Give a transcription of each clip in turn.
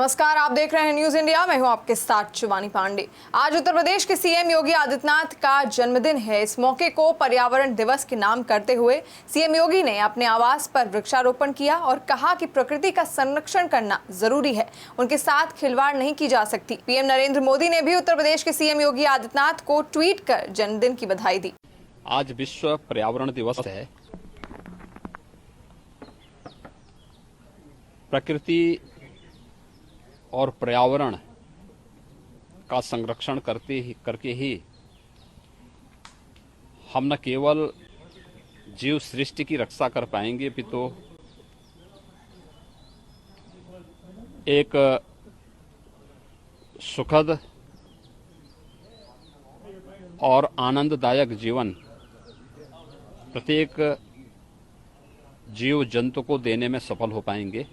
नमस्कार, आप देख रहे हैं न्यूज इंडिया। मैं हूं आपके साथ शिवानी पांडे। आज उत्तर प्रदेश के सीएम योगी आदित्यनाथ का जन्मदिन है। इस मौके को पर्यावरण दिवस के नाम करते हुए सीएम योगी ने अपने आवास पर वृक्षारोपण किया और कहा कि प्रकृति का संरक्षण करना जरूरी है, उनके साथ खिलवाड़ नहीं की जा सकती। पीएम नरेंद्र मोदी ने भी उत्तर प्रदेश के सीएम योगी आदित्यनाथ को ट्वीट कर जन्मदिन की बधाई दी। आज विश्व पर्यावरण दिवस है। प्रकृति और पर्यावरण का संरक्षण करके ही हम न केवल जीव सृष्टि की रक्षा कर पाएंगे, अपितु एक सुखद और आनंददायक जीवन प्रत्येक जीव जंतु को देने में सफल हो पाएंगे।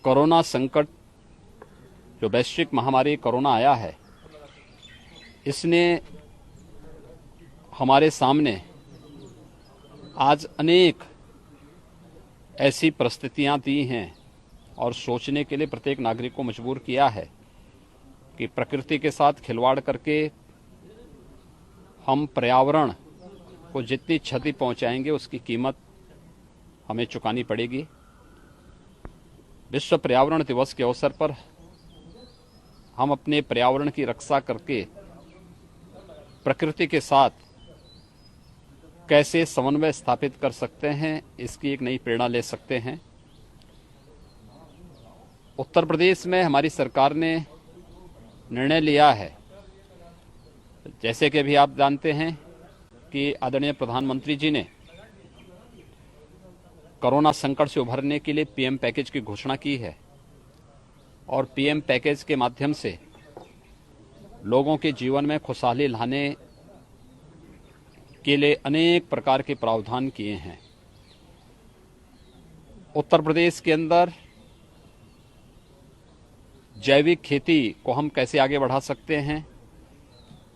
कोरोना संकट, जो वैश्विक महामारी कोरोना आया है, इसने हमारे सामने आज अनेक ऐसी परिस्थितियां दी हैं और सोचने के लिए प्रत्येक नागरिक को मजबूर किया है कि प्रकृति के साथ खिलवाड़ करके हम पर्यावरण को जितनी क्षति पहुंचाएंगे उसकी कीमत हमें चुकानी पड़ेगी। विश्व पर्यावरण दिवस के अवसर पर हम अपने पर्यावरण की रक्षा करके प्रकृति के साथ कैसे समन्वय स्थापित कर सकते हैं, इसकी एक नई प्रेरणा ले सकते हैं। उत्तर प्रदेश में हमारी सरकार ने निर्णय लिया है, जैसे कि अभी आप जानते हैं कि आदरणीय प्रधानमंत्री जी ने कोरोना संकट से उभरने के लिए पीएम पैकेज की घोषणा की है और पीएम पैकेज के माध्यम से लोगों के जीवन में खुशहाली लाने के लिए अनेक प्रकार के प्रावधान किए हैं। उत्तर प्रदेश के अंदर जैविक खेती को हम कैसे आगे बढ़ा सकते हैं,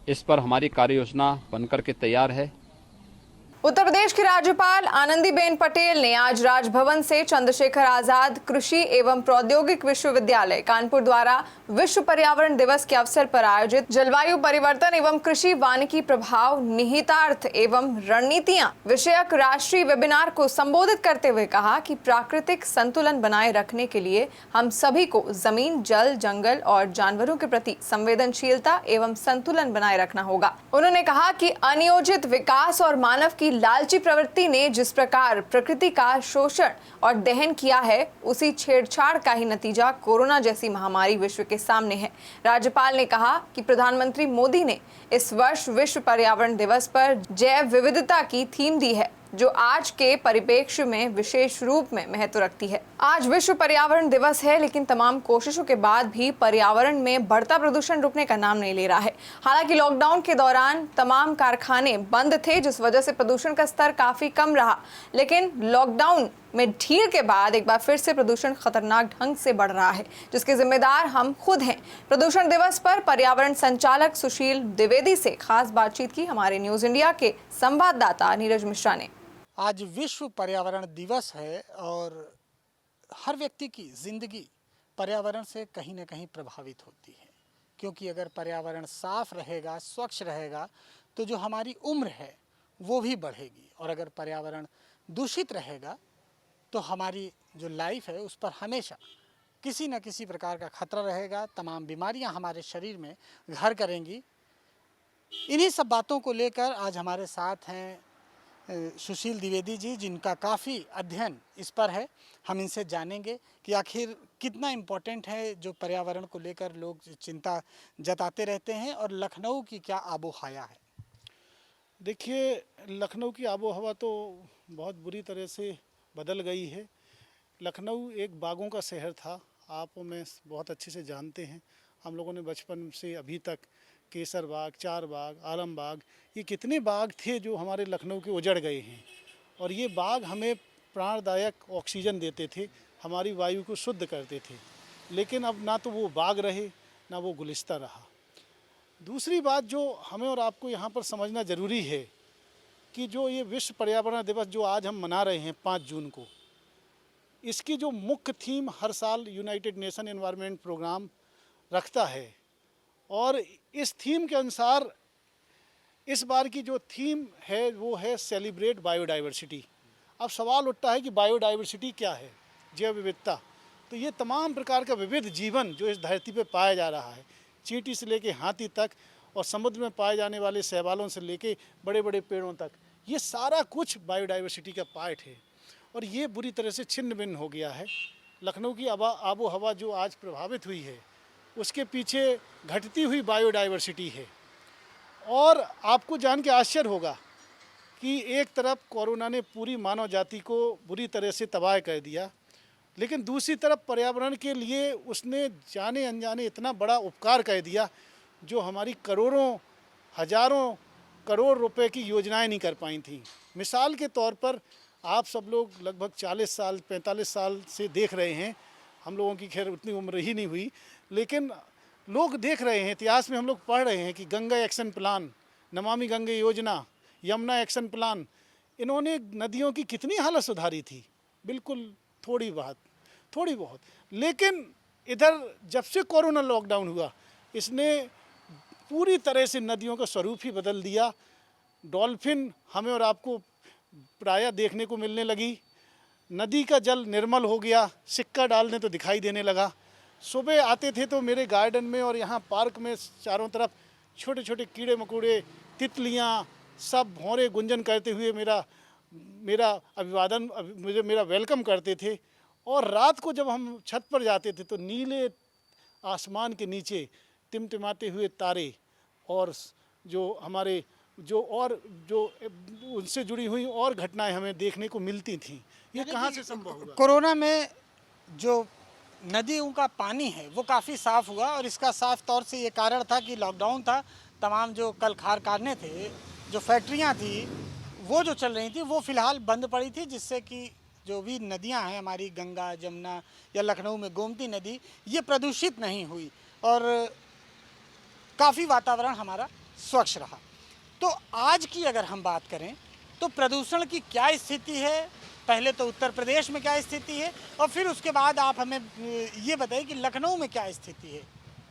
इस पर हमारी कार्य योजना बनकर के तैयार है। उत्तर प्रदेश की राज्यपाल आनंदीबेन पटेल ने आज राजभवन से चंद्रशेखर आजाद कृषि एवं प्रौद्योगिक विश्वविद्यालय कानपुर द्वारा विश्व पर्यावरण दिवस के अवसर पर आयोजित जलवायु परिवर्तन एवं कृषि वानिकी प्रभाव निहितार्थ एवं रणनीतियां विषयक राष्ट्रीय वेबिनार को संबोधित करते हुए कहा कि प्राकृतिक संतुलन बनाए रखने के लिए हम सभी को जमीन, जल, जंगल और जानवरों के प्रति संवेदनशीलता एवं संतुलन बनाए रखना होगा। उन्होंने कहा कि अनियोजित विकास और मानव की लालची प्रवृत्ति ने जिस प्रकार प्रकृति का शोषण और दहन किया है, उसी छेड़छाड़ का ही नतीजा कोरोना जैसी महामारी विश्व के सामने है। राज्यपाल ने कहा कि प्रधानमंत्री मोदी ने इस वर्ष विश्व पर्यावरण दिवस पर जैव विविधता की थीम दी है, जो आज के परिप्रेक्ष्य में विशेष रूप में महत्व रखती है। आज विश्व पर्यावरण दिवस है, लेकिन तमाम कोशिशों के बाद भी पर्यावरण में बढ़ता प्रदूषण रुकने का नाम नहीं ले रहा है। हालांकि लॉकडाउन के दौरान तमाम कारखाने बंद थे, जिस वजह से प्रदूषण का स्तर काफी कम रहा, लेकिन लॉकडाउन में ढील के बाद एक बार फिर से प्रदूषण खतरनाक ढंग से बढ़ रहा है, जिसके जिम्मेदार हम खुद हैं। प्रदूषण दिवस पर पर्यावरण संचालक सुशील द्विवेदी से खास बातचीत की हमारे न्यूज इंडिया के संवाददाता नीरज मिश्रा ने। आज विश्व पर्यावरण दिवस है और हर व्यक्ति की जिंदगी पर्यावरण से कहीं ना कहीं प्रभावित होती है, क्योंकि अगर पर्यावरण साफ रहेगा, स्वच्छ रहेगा, तो जो हमारी उम्र है वो भी बढ़ेगी, और अगर पर्यावरण दूषित रहेगा तो हमारी जो लाइफ है उस पर हमेशा किसी न किसी प्रकार का खतरा रहेगा। तमाम बीमारियां हमारे शरीर में घर करेंगी। इन्हीं सब बातों को लेकर आज हमारे साथ हैं सुशील द्विवेदी जी, जिनका काफ़ी अध्ययन इस पर है। हम इनसे जानेंगे कि आखिर कितना इम्पोर्टेंट है जो पर्यावरण को लेकर लोग चिंता जताते रहते हैं, और लखनऊ की क्या आबो हवा है। देखिए, लखनऊ की आबो हवा तो बहुत बुरी तरह से बदल गई है। लखनऊ एक बागों का शहर था, आप में बहुत अच्छे से जानते हैं। हम लोगों ने बचपन से अभी तक केसर बाग, चार बाग, आलम बाग, ये कितने बाग थे जो हमारे लखनऊ के उजड़ गए हैं। और ये बाग हमें प्राणदायक ऑक्सीजन देते थे, हमारी वायु को शुद्ध करते थे। लेकिन अब ना तो वो बाग रहे, ना वो गुलिस्ता रहा। दूसरी बात जो हमें और आपको यहाँ पर समझना ज़रूरी है कि जो ये विश्व पर्यावरण दिवस जो आज हम मना रहे हैं 5 जून को, इसकी जो मुख्य थीम हर साल यूनाइटेड नेशन एनवायरनमेंट प्रोग्राम रखता है और इस थीम के अनुसार इस बार की जो थीम है वो है सेलिब्रेट बायोडाइवर्सिटी। अब सवाल उठता है कि बायोडाइवर्सिटी क्या है? जैव विविधता। तो ये तमाम प्रकार का विविध जीवन जो इस धरती पे पाया जा रहा है, चींटी से लेके हाथी तक और समुद्र में पाए जाने वाले शैवालों से लेके बड़े बड़े पेड़ों तक, ये सारा कुछ बायोडाइवर्सिटी का पार्ट है और ये बुरी तरह से छिन्न भिन्न हो गया है। लखनऊ की आबो हवा जो आज प्रभावित हुई है उसके पीछे घटती हुई बायोडाइवर्सिटी है। और आपको जान के आश्चर्य होगा कि एक तरफ कोरोना ने पूरी मानव जाति को बुरी तरह से तबाह कर दिया, लेकिन दूसरी तरफ पर्यावरण के लिए उसने जाने अनजाने इतना बड़ा उपकार कर दिया जो हमारी करोड़ों हजारों करोड़ रुपए की योजनाएं नहीं कर पाई थी। मिसाल के तौर पर आप सब लोग लगभग 40 साल 45 साल से देख रहे हैं, हम लोगों की खैर उतनी उम्र ही नहीं हुई, लेकिन लोग देख रहे हैं, इतिहास में हम लोग पढ़ रहे हैं कि गंगा एक्शन प्लान, नमामि गंगे योजना, यमुना एक्शन प्लान, इन्होंने नदियों की कितनी हालत सुधारी थी। बिल्कुल थोड़ी बहुत। लेकिन इधर जब से कोरोना लॉकडाउन हुआ इसने पूरी तरह से नदियों का स्वरूप ही बदल दिया। डॉल्फिन हमें और आपको प्रायः देखने को मिलने लगी, नदी का जल निर्मल हो गया, सिक्का डालने तो दिखाई देने लगा। सुबह आते थे तो मेरे गार्डन में और यहाँ पार्क में चारों तरफ छोटे छोटे कीड़े मकोड़े, तितलियाँ सब भौरे गुंजन करते हुए मेरा अभिवादन मेरा वेलकम करते थे। और रात को जब हम छत पर जाते थे तो नीले आसमान के नीचे टिमटिमाते हुए तारे और जो हमारे जो उनसे जुड़ी हुई और घटनाएं हमें देखने को मिलती थीं। ये कहाँ से संभव हुआ? कोरोना में जो नदियों का पानी है वो काफ़ी साफ़ हुआ और इसका साफ तौर से ये कारण था कि लॉकडाउन था। तमाम जो कल कारखाने थे, जो फैक्ट्रियाँ थी, वो जो चल रही थी वो फ़िलहाल बंद पड़ी थी, जिससे कि जो भी नदियाँ हैं हमारी गंगा, जमुना या लखनऊ में गोमती नदी, ये प्रदूषित नहीं हुई और काफ़ी वातावरण हमारा स्वच्छ रहा। तो आज की अगर हम बात करें तो प्रदूषण की क्या स्थिति है, पहले तो उत्तर प्रदेश में क्या स्थिति है और फिर उसके बाद आप हमें ये बताइए कि लखनऊ में क्या स्थिति है।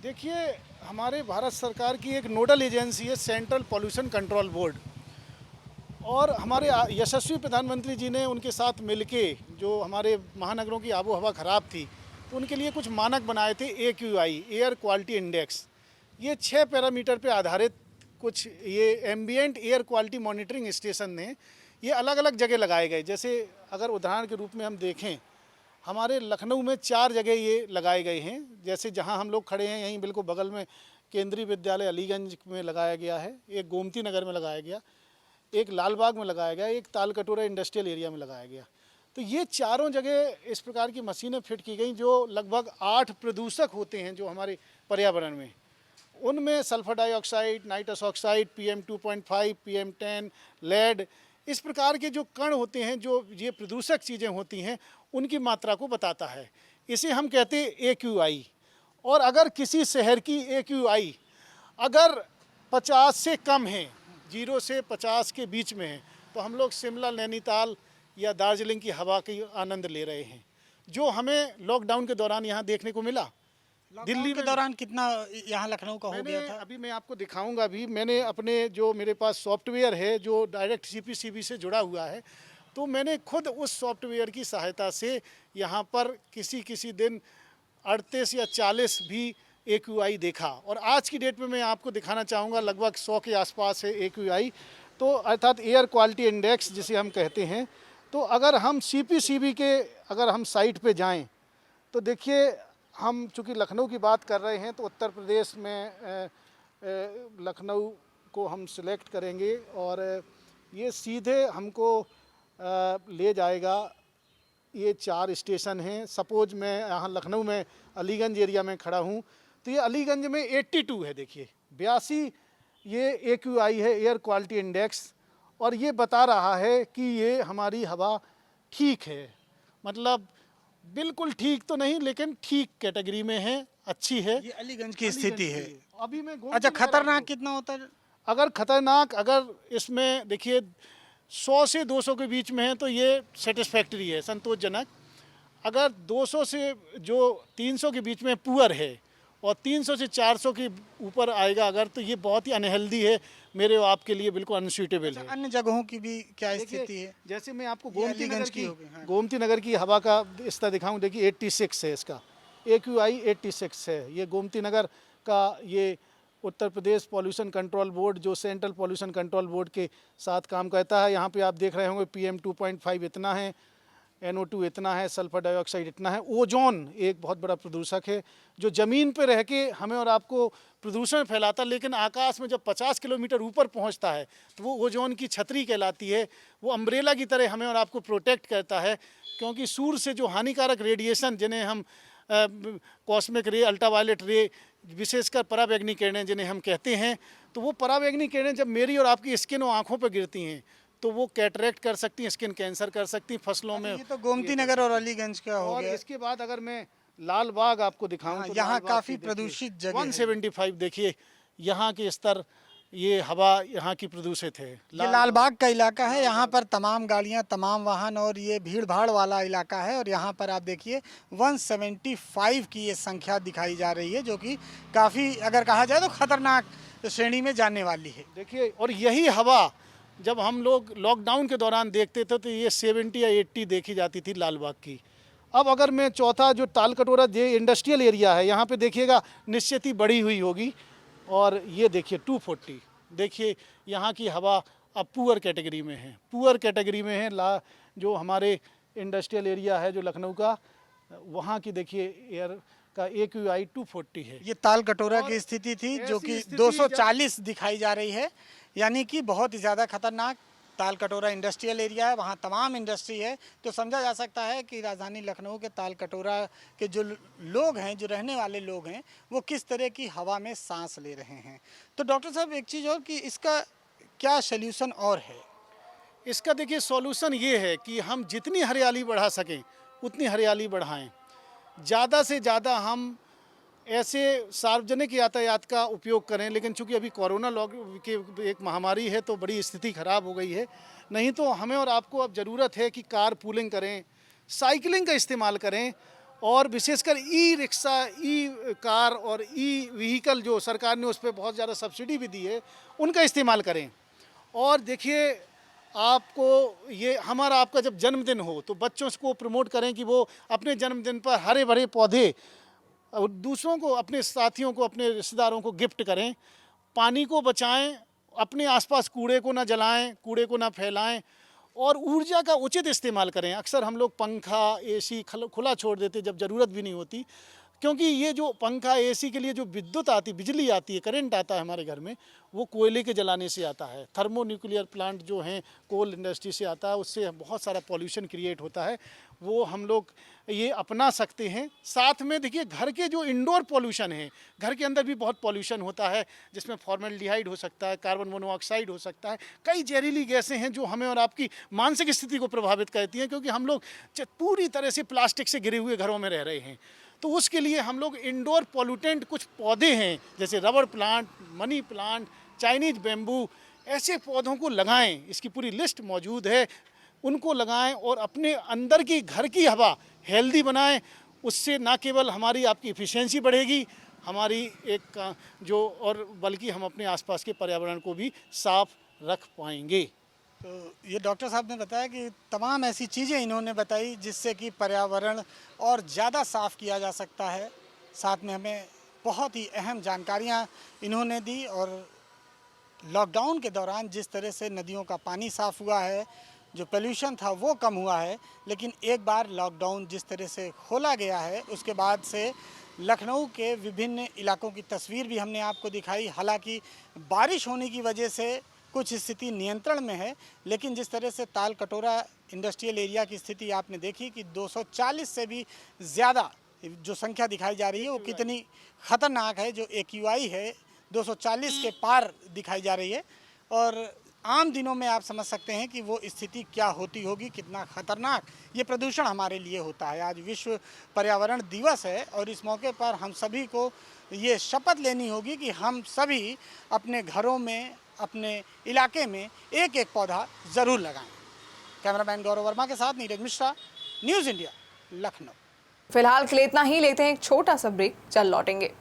देखिए, हमारे भारत सरकार की एक नोडल एजेंसी है सेंट्रल पॉल्यूशन कंट्रोल बोर्ड, और हमारे यशस्वी प्रधानमंत्री जी ने उनके साथ मिलके जो हमारे महानगरों की आबो हवा ख़राब थी तो उनके लिए कुछ मानक बनाए थे। AQI एयर क्वालिटी इंडेक्स, ये 6 पैरामीटर पे आधारित कुछ ये ambient air quality monitoring station ने ये अलग अलग जगह लगाए गए। जैसे अगर उदाहरण के रूप में हम देखें, हमारे लखनऊ में 4 जगह ये लगाए गए हैं। जैसे जहां हम लोग खड़े हैं यहीं बिल्कुल बगल में केंद्रीय विद्यालय अलीगंज में लगाया गया है, एक गोमती नगर में लगाया गया, एक लालबाग में लगाया गया, एक तालकटोरा इंडस्ट्रियल एरिया में लगाया गया। तो ये चारों जगह इस प्रकार की मशीनें फिट की गई जो लगभग 8 प्रदूषक होते हैं जो हमारे पर्यावरण में, उनमें sulphur dioxide, nitrous oxide, PM2.5, PM10, lead, इस प्रकार के जो कण होते हैं, जो ये प्रदूषक चीज़ें होती हैं, उनकी मात्रा को बताता है। इसे हम कहते हैं AQI। और अगर किसी शहर की AQI अगर 50 से कम है, 0 से 50 के बीच में है, तो हम लोग शिमला, नैनीताल या दार्जिलिंग की हवा की आनंद ले रहे हैं, जो हमें लॉकडाउन के दौरान यहाँ देखने को मिला। दिल्ली के दौरान कितना यहाँ लखनऊ का हो गया था? अभी मैं आपको दिखाऊंगा। भी मैंने अपने जो मेरे पास सॉफ्टवेयर है जो डायरेक्ट CPCB से जुड़ा हुआ है, तो मैंने खुद उस सॉफ्टवेयर की सहायता से यहाँ पर किसी दिन 38 या 40 भी AQI देखा। और आज की डेट में मैं आपको दिखाना चाहूँगा लगभग 100 के आसपास है AQI, तो अर्थात एयर क्वालिटी इंडेक्स जिसे हम कहते हैं। तो अगर हम CPCB के अगर हम साइट पे जाएं तो देखिए, हम चूँकि लखनऊ की बात कर रहे हैं तो उत्तर प्रदेश में लखनऊ को हम सिलेक्ट करेंगे और ये सीधे हमको ले जाएगा। ये 4 स्टेशन हैं। सपोज मैं यहाँ लखनऊ में अलीगंज एरिया में खड़ा हूँ, तो ये अलीगंज में 82 है। देखिए 82 ये AQI है, एयर क्वालिटी इंडेक्स, और ये बता रहा है कि ये हमारी हवा ठीक है। मतलब बिल्कुल ठीक तो नहीं, लेकिन ठीक कैटेगरी में है, अच्छी है। ये अलीगंज की स्थिति है। अभी मैं अच्छा, खतरनाक कितना होता है? अगर खतरनाक, अगर इसमें देखिए 100 से 200 के बीच में है तो ये सेटिस्फैक्ट्री है, संतोषजनक। अगर 200 से जो 300 के बीच में पुअर है और 300 से 400 के ऊपर आएगा अगर, तो ये बहुत ही अनहेल्दी है, मेरे और आपके लिए बिल्कुल अनसूटेबल है। अन्य जगहों की भी क्या देखिए, स्थिति है? जैसे मैं आपको ये अलीगंज की हो गई, हाँ। गोमती नगर की हवा का स्तर दिखाऊं, देखिए 86 है इसका, AQI 86 है। ये गोमती नगर का ये Uttar Pradesh pollution control board जो सेंट्रल पॉल्यूशन कंट्रोल बोर्ड के साथ काम करता है। यहाँ पे आप देख रहे होंगे PM 2.5 इतना है, NO2 इतना है, सल्फर डाइऑक्साइड इतना है। ओजोन एक बहुत बड़ा प्रदूषक है जो ज़मीन पे रह के हमें और आपको प्रदूषण फैलाता है, लेकिन आकाश में जब 50 किलोमीटर ऊपर पहुंचता है तो वो ओजोन की छतरी कहलाती है। वो अम्ब्रेला की तरह हमें और आपको प्रोटेक्ट करता है, क्योंकि सूर्य से जो हानिकारक रेडिएशन जिन्हें हम कॉस्मिक रे, अल्ट्रावायलेट रे, विशेषकर पराबैंगनी किरणें जिन्हें हम कहते हैं, तो वो पराबैंगनी किरणें जब मेरी और आपकी स्किन और आँखों पर गिरती हैं तो वो कैटरेक्ट कर सकती हैं, स्किन कैंसर कर सकती हैं, फसलों में। ये तो गोमती नगर और अलीगंज का हो और गया। इसके बाद अगर मैं लाल बाग आपको दिखाऊं, हाँ, तो यहाँ लाल बाग काफी की देखिए, प्रदूषित जगह है। 175 देखिए यहाँ के स्तर, ये हवा यहाँ की प्रदूषित है। ये लालबाग का इलाका है, यहाँ पर तमाम गाड़ियाँ, तमाम वाहन और ये भीड़ भाड़ वाला इलाका है। और यहाँ पर आप देखिए 175 की ये संख्या दिखाई जा रही है, जो कि काफ़ी अगर कहा जाए तो खतरनाक श्रेणी में जाने वाली है। देखिए, और यही हवा जब हम लोग लॉकडाउन के दौरान देखते थे तो ये 70 या 80 देखी जाती थी लालबाग की। अब अगर मैं चौथा जो तालकटोरा जो इंडस्ट्रियल एरिया है, यहाँ पे देखिएगा निश्चित ही बढ़ी हुई होगी। और ये देखिए 240, देखिए यहाँ की हवा अब पुअर कैटेगरी में है, पुअर कैटेगरी में है। जो हमारे इंडस्ट्रियल एरिया है जो लखनऊ का, वहाँ की देखिए एयर का AQI 240 है। ये ताल कटोरा और की स्थिति थी जो ऐसी कि स्थिति 240 दिखाई जा रही है, यानी कि बहुत ही ज़्यादा खतरनाक। ताल कटोरा इंडस्ट्रियल एरिया है, वहाँ तमाम इंडस्ट्री है, तो समझा जा सकता है कि राजधानी लखनऊ के ताल कटोरा के जो लोग हैं, जो रहने वाले लोग हैं, वो किस तरह की हवा में सांस ले रहे हैं। तो डॉक्टर साहब एक चीज़ और कि इसका क्या सल्यूशन और है? इसका देखिए सॉल्यूशन ये है कि हम जितनी हरियाली बढ़ा सकें उतनी हरियाली बढ़ाएं। ज़्यादा से ज़्यादा हम ऐसे सार्वजनिक यातायात का उपयोग करें, लेकिन चूंकि अभी कोरोना के एक महामारी है तो बड़ी स्थिति ख़राब हो गई है। नहीं तो हमें और आपको अब ज़रूरत है कि कार पूलिंग करें, साइकिलिंग का इस्तेमाल करें, और विशेषकर ई-रिक्शा, ई-कार और ई-व्हीकल जो सरकार ने उस पर बहुत ज़्यादा सब्सिडी भी दी है, उनका इस्तेमाल करें। और देखिए, आपको ये हमारा आपका जब जन्मदिन हो तो बच्चों को प्रमोट करें कि वो अपने जन्मदिन पर हरे भरे पौधे और दूसरों को, अपने साथियों को, अपने रिश्तेदारों को गिफ्ट करें। पानी को बचाएं, अपने आसपास कूड़े को ना जलाएं, कूड़े को ना फैलाएं, और ऊर्जा का उचित इस्तेमाल करें। अक्सर हम लोग पंखा, AC खुला छोड़ देते जब ज़रूरत भी नहीं होती, क्योंकि ये जो पंखा, AC के लिए जो विद्युत आती, बिजली आती है, करंट आता है हमारे घर में, वो कोयले के जलाने से आता है। थर्मो न्यूक्लियर प्लांट जो हैं कोल इंडस्ट्री से आता है, उससे बहुत सारा पॉल्यूशन क्रिएट होता है, वो हम लोग ये अपना सकते हैं। साथ में देखिए, घर के जो इंडोर पॉल्यूशन है, घर के अंदर भी बहुत पॉल्यूशन होता है, जिसमें फॉर्मेल्डिहाइड हो सकता है, कार्बन मोनोऑक्साइड हो सकता है, कई जहरीली गैसें हैं जो हमें और आपकी मानसिक स्थिति को प्रभावित करती हैं, क्योंकि हम लोग पूरी तरह से प्लास्टिक से घिरे हुए घरों में रह रहे हैं। तो उसके लिए हम लोग इंडोर पॉल्यूटेंट कुछ पौधे हैं, जैसे rubber plant, money plant, Chinese bamboo, ऐसे पौधों को लगाएं। इसकी पूरी लिस्ट मौजूद है, उनको लगाएं और अपने अंदर की घर की हवा हेल्दी बनाएं। उससे ना केवल हमारी आपकी एफिशिएंसी बढ़ेगी, हमारी एक जो, और बल्कि हम अपने आसपास के पर्यावरण को भी साफ रख पाएंगे। तो ये डॉक्टर साहब ने बताया कि तमाम ऐसी चीज़ें इन्होंने बताई जिससे कि पर्यावरण और ज़्यादा साफ़ किया जा सकता है। साथ में हमें बहुत ही अहम जानकारियाँ इन्होंने दी, और लॉकडाउन के दौरान जिस तरह से नदियों का पानी साफ़ हुआ है, जो पोल्यूशन था वो कम हुआ है, लेकिन एक बार लॉकडाउन जिस तरह से खोला गया है उसके बाद से लखनऊ के विभिन्न इलाकों की तस्वीर भी हमने आपको दिखाई। हालांकि बारिश होने की वजह से कुछ स्थिति नियंत्रण में है, लेकिन जिस तरह से ताल कटोरा इंडस्ट्रियल एरिया की स्थिति आपने देखी कि 240 से भी ज़्यादा जो संख्या दिखाई जा रही है वो कितनी ख़तरनाक है। जो AQI है 240 के पार दिखाई जा रही है, और आम दिनों में आप समझ सकते हैं कि वो स्थिति क्या होती होगी, कितना खतरनाक ये प्रदूषण हमारे लिए होता है। आज विश्व पर्यावरण दिवस है, और इस मौके पर हम सभी को ये शपथ लेनी होगी कि हम सभी अपने घरों में, अपने इलाके में एक एक पौधा ज़रूर लगाएं। कैमरामैन गौरव वर्मा के साथ नीरज मिश्रा, न्यूज़ इंडिया, लखनऊ। फिलहाल के लिए इतना ही, लेते हैं एक छोटा सा ब्रेक, चल लौटेंगे।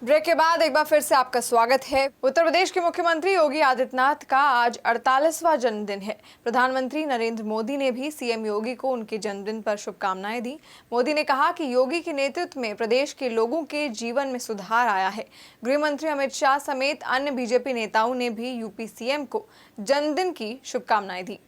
ब्रेक के बाद एक बार फिर से आपका स्वागत है। उत्तर प्रदेश के मुख्यमंत्री योगी आदित्यनाथ का आज 48वां जन्मदिन है। प्रधानमंत्री नरेंद्र मोदी ने भी सीएम योगी को उनके जन्मदिन पर शुभकामनाएं दी। मोदी ने कहा कि योगी के नेतृत्व में प्रदेश के लोगों के जीवन में सुधार आया है। गृह मंत्री अमित शाह समेत अन्य बीजेपी नेताओं ने भी यूपी सीएम को जन्मदिन की शुभकामनाएं दी।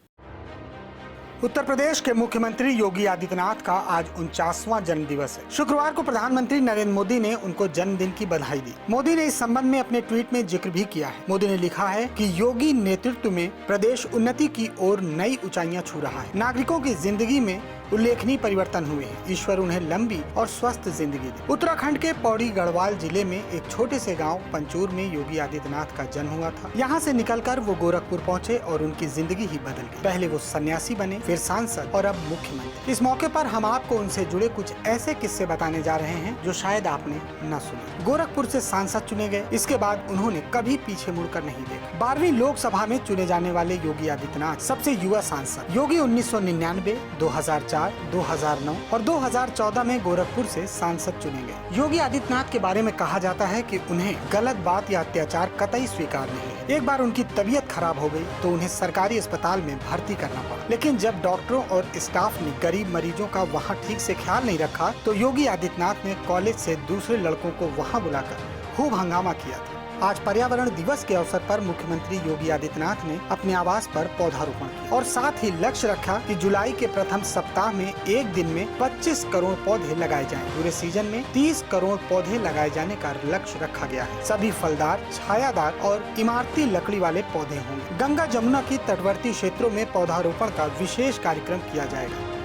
उत्तर प्रदेश के मुख्यमंत्री योगी आदित्यनाथ का आज 49वां जन्म दिवस है। शुक्रवार को प्रधानमंत्री नरेंद्र मोदी ने उनको जन्मदिन की बधाई दी। मोदी ने इस संबंध में अपने ट्वीट में जिक्र भी किया है। मोदी ने लिखा है कि योगी नेतृत्व में प्रदेश उन्नति की ओर नई ऊंचाइयां छू रहा है। नागरिकों की जिंदगी में उल्लेखनीय परिवर्तन हुए हैं। ईश्वर उन्हें लंबी और स्वस्थ जिंदगी दे। उत्तराखंड के पौड़ी गढ़वाल जिले में एक छोटे से गांव पंचूर में योगी आदित्यनाथ का जन्म हुआ था। यहाँ से निकलकर वो गोरखपुर पहुँचे और उनकी जिंदगी ही बदल गई। पहले वो सन्यासी बने, फिर सांसद और अब मुख्यमंत्री। इस मौके पर हम आपको उनसे जुड़े कुछ ऐसे किस्से बताने जा रहे हैं जो शायद आपने न सुने। गोरखपुर से सांसद चुने गए, इसके बाद उन्होंने कभी पीछे मुड़कर नहीं देखा। 12वीं लोकसभा में चुने जाने वाले योगी आदित्यनाथ सबसे युवा सांसद। योगी 1999, 2004, 2009 और 2014 में गोरखपुर से सांसद चुने गए। योगी आदित्यनाथ के बारे में कहा जाता है कि उन्हें गलत बात या अत्याचार कतई स्वीकार नहीं है। एक बार उनकी तबीयत खराब हो गई तो उन्हें सरकारी अस्पताल में भर्ती करना पड़ा, लेकिन जब डॉक्टरों और स्टाफ ने गरीब मरीजों का वहां ठीक से ख्याल नहीं रखा तो योगी आदित्यनाथ ने कॉलेज से दूसरे लड़कों को वहां बुलाकर खूब हंगामा किया था। आज पर्यावरण दिवस के अवसर पर मुख्यमंत्री योगी आदित्यनाथ ने अपने आवास पर पौधारोपण किया और साथ ही लक्ष्य रखा कि जुलाई के प्रथम सप्ताह में एक दिन में 25 करोड़ पौधे लगाए जाएं। पूरे सीजन में 30 करोड़ पौधे लगाए जाने का लक्ष्य रखा गया है। सभी फलदार, छायादार और इमारती लकड़ी वाले पौधे होंगे। गंगा जमुना की तटवर्ती क्षेत्रों में पौधारोपण का विशेष कार्यक्रम किया जाएगा।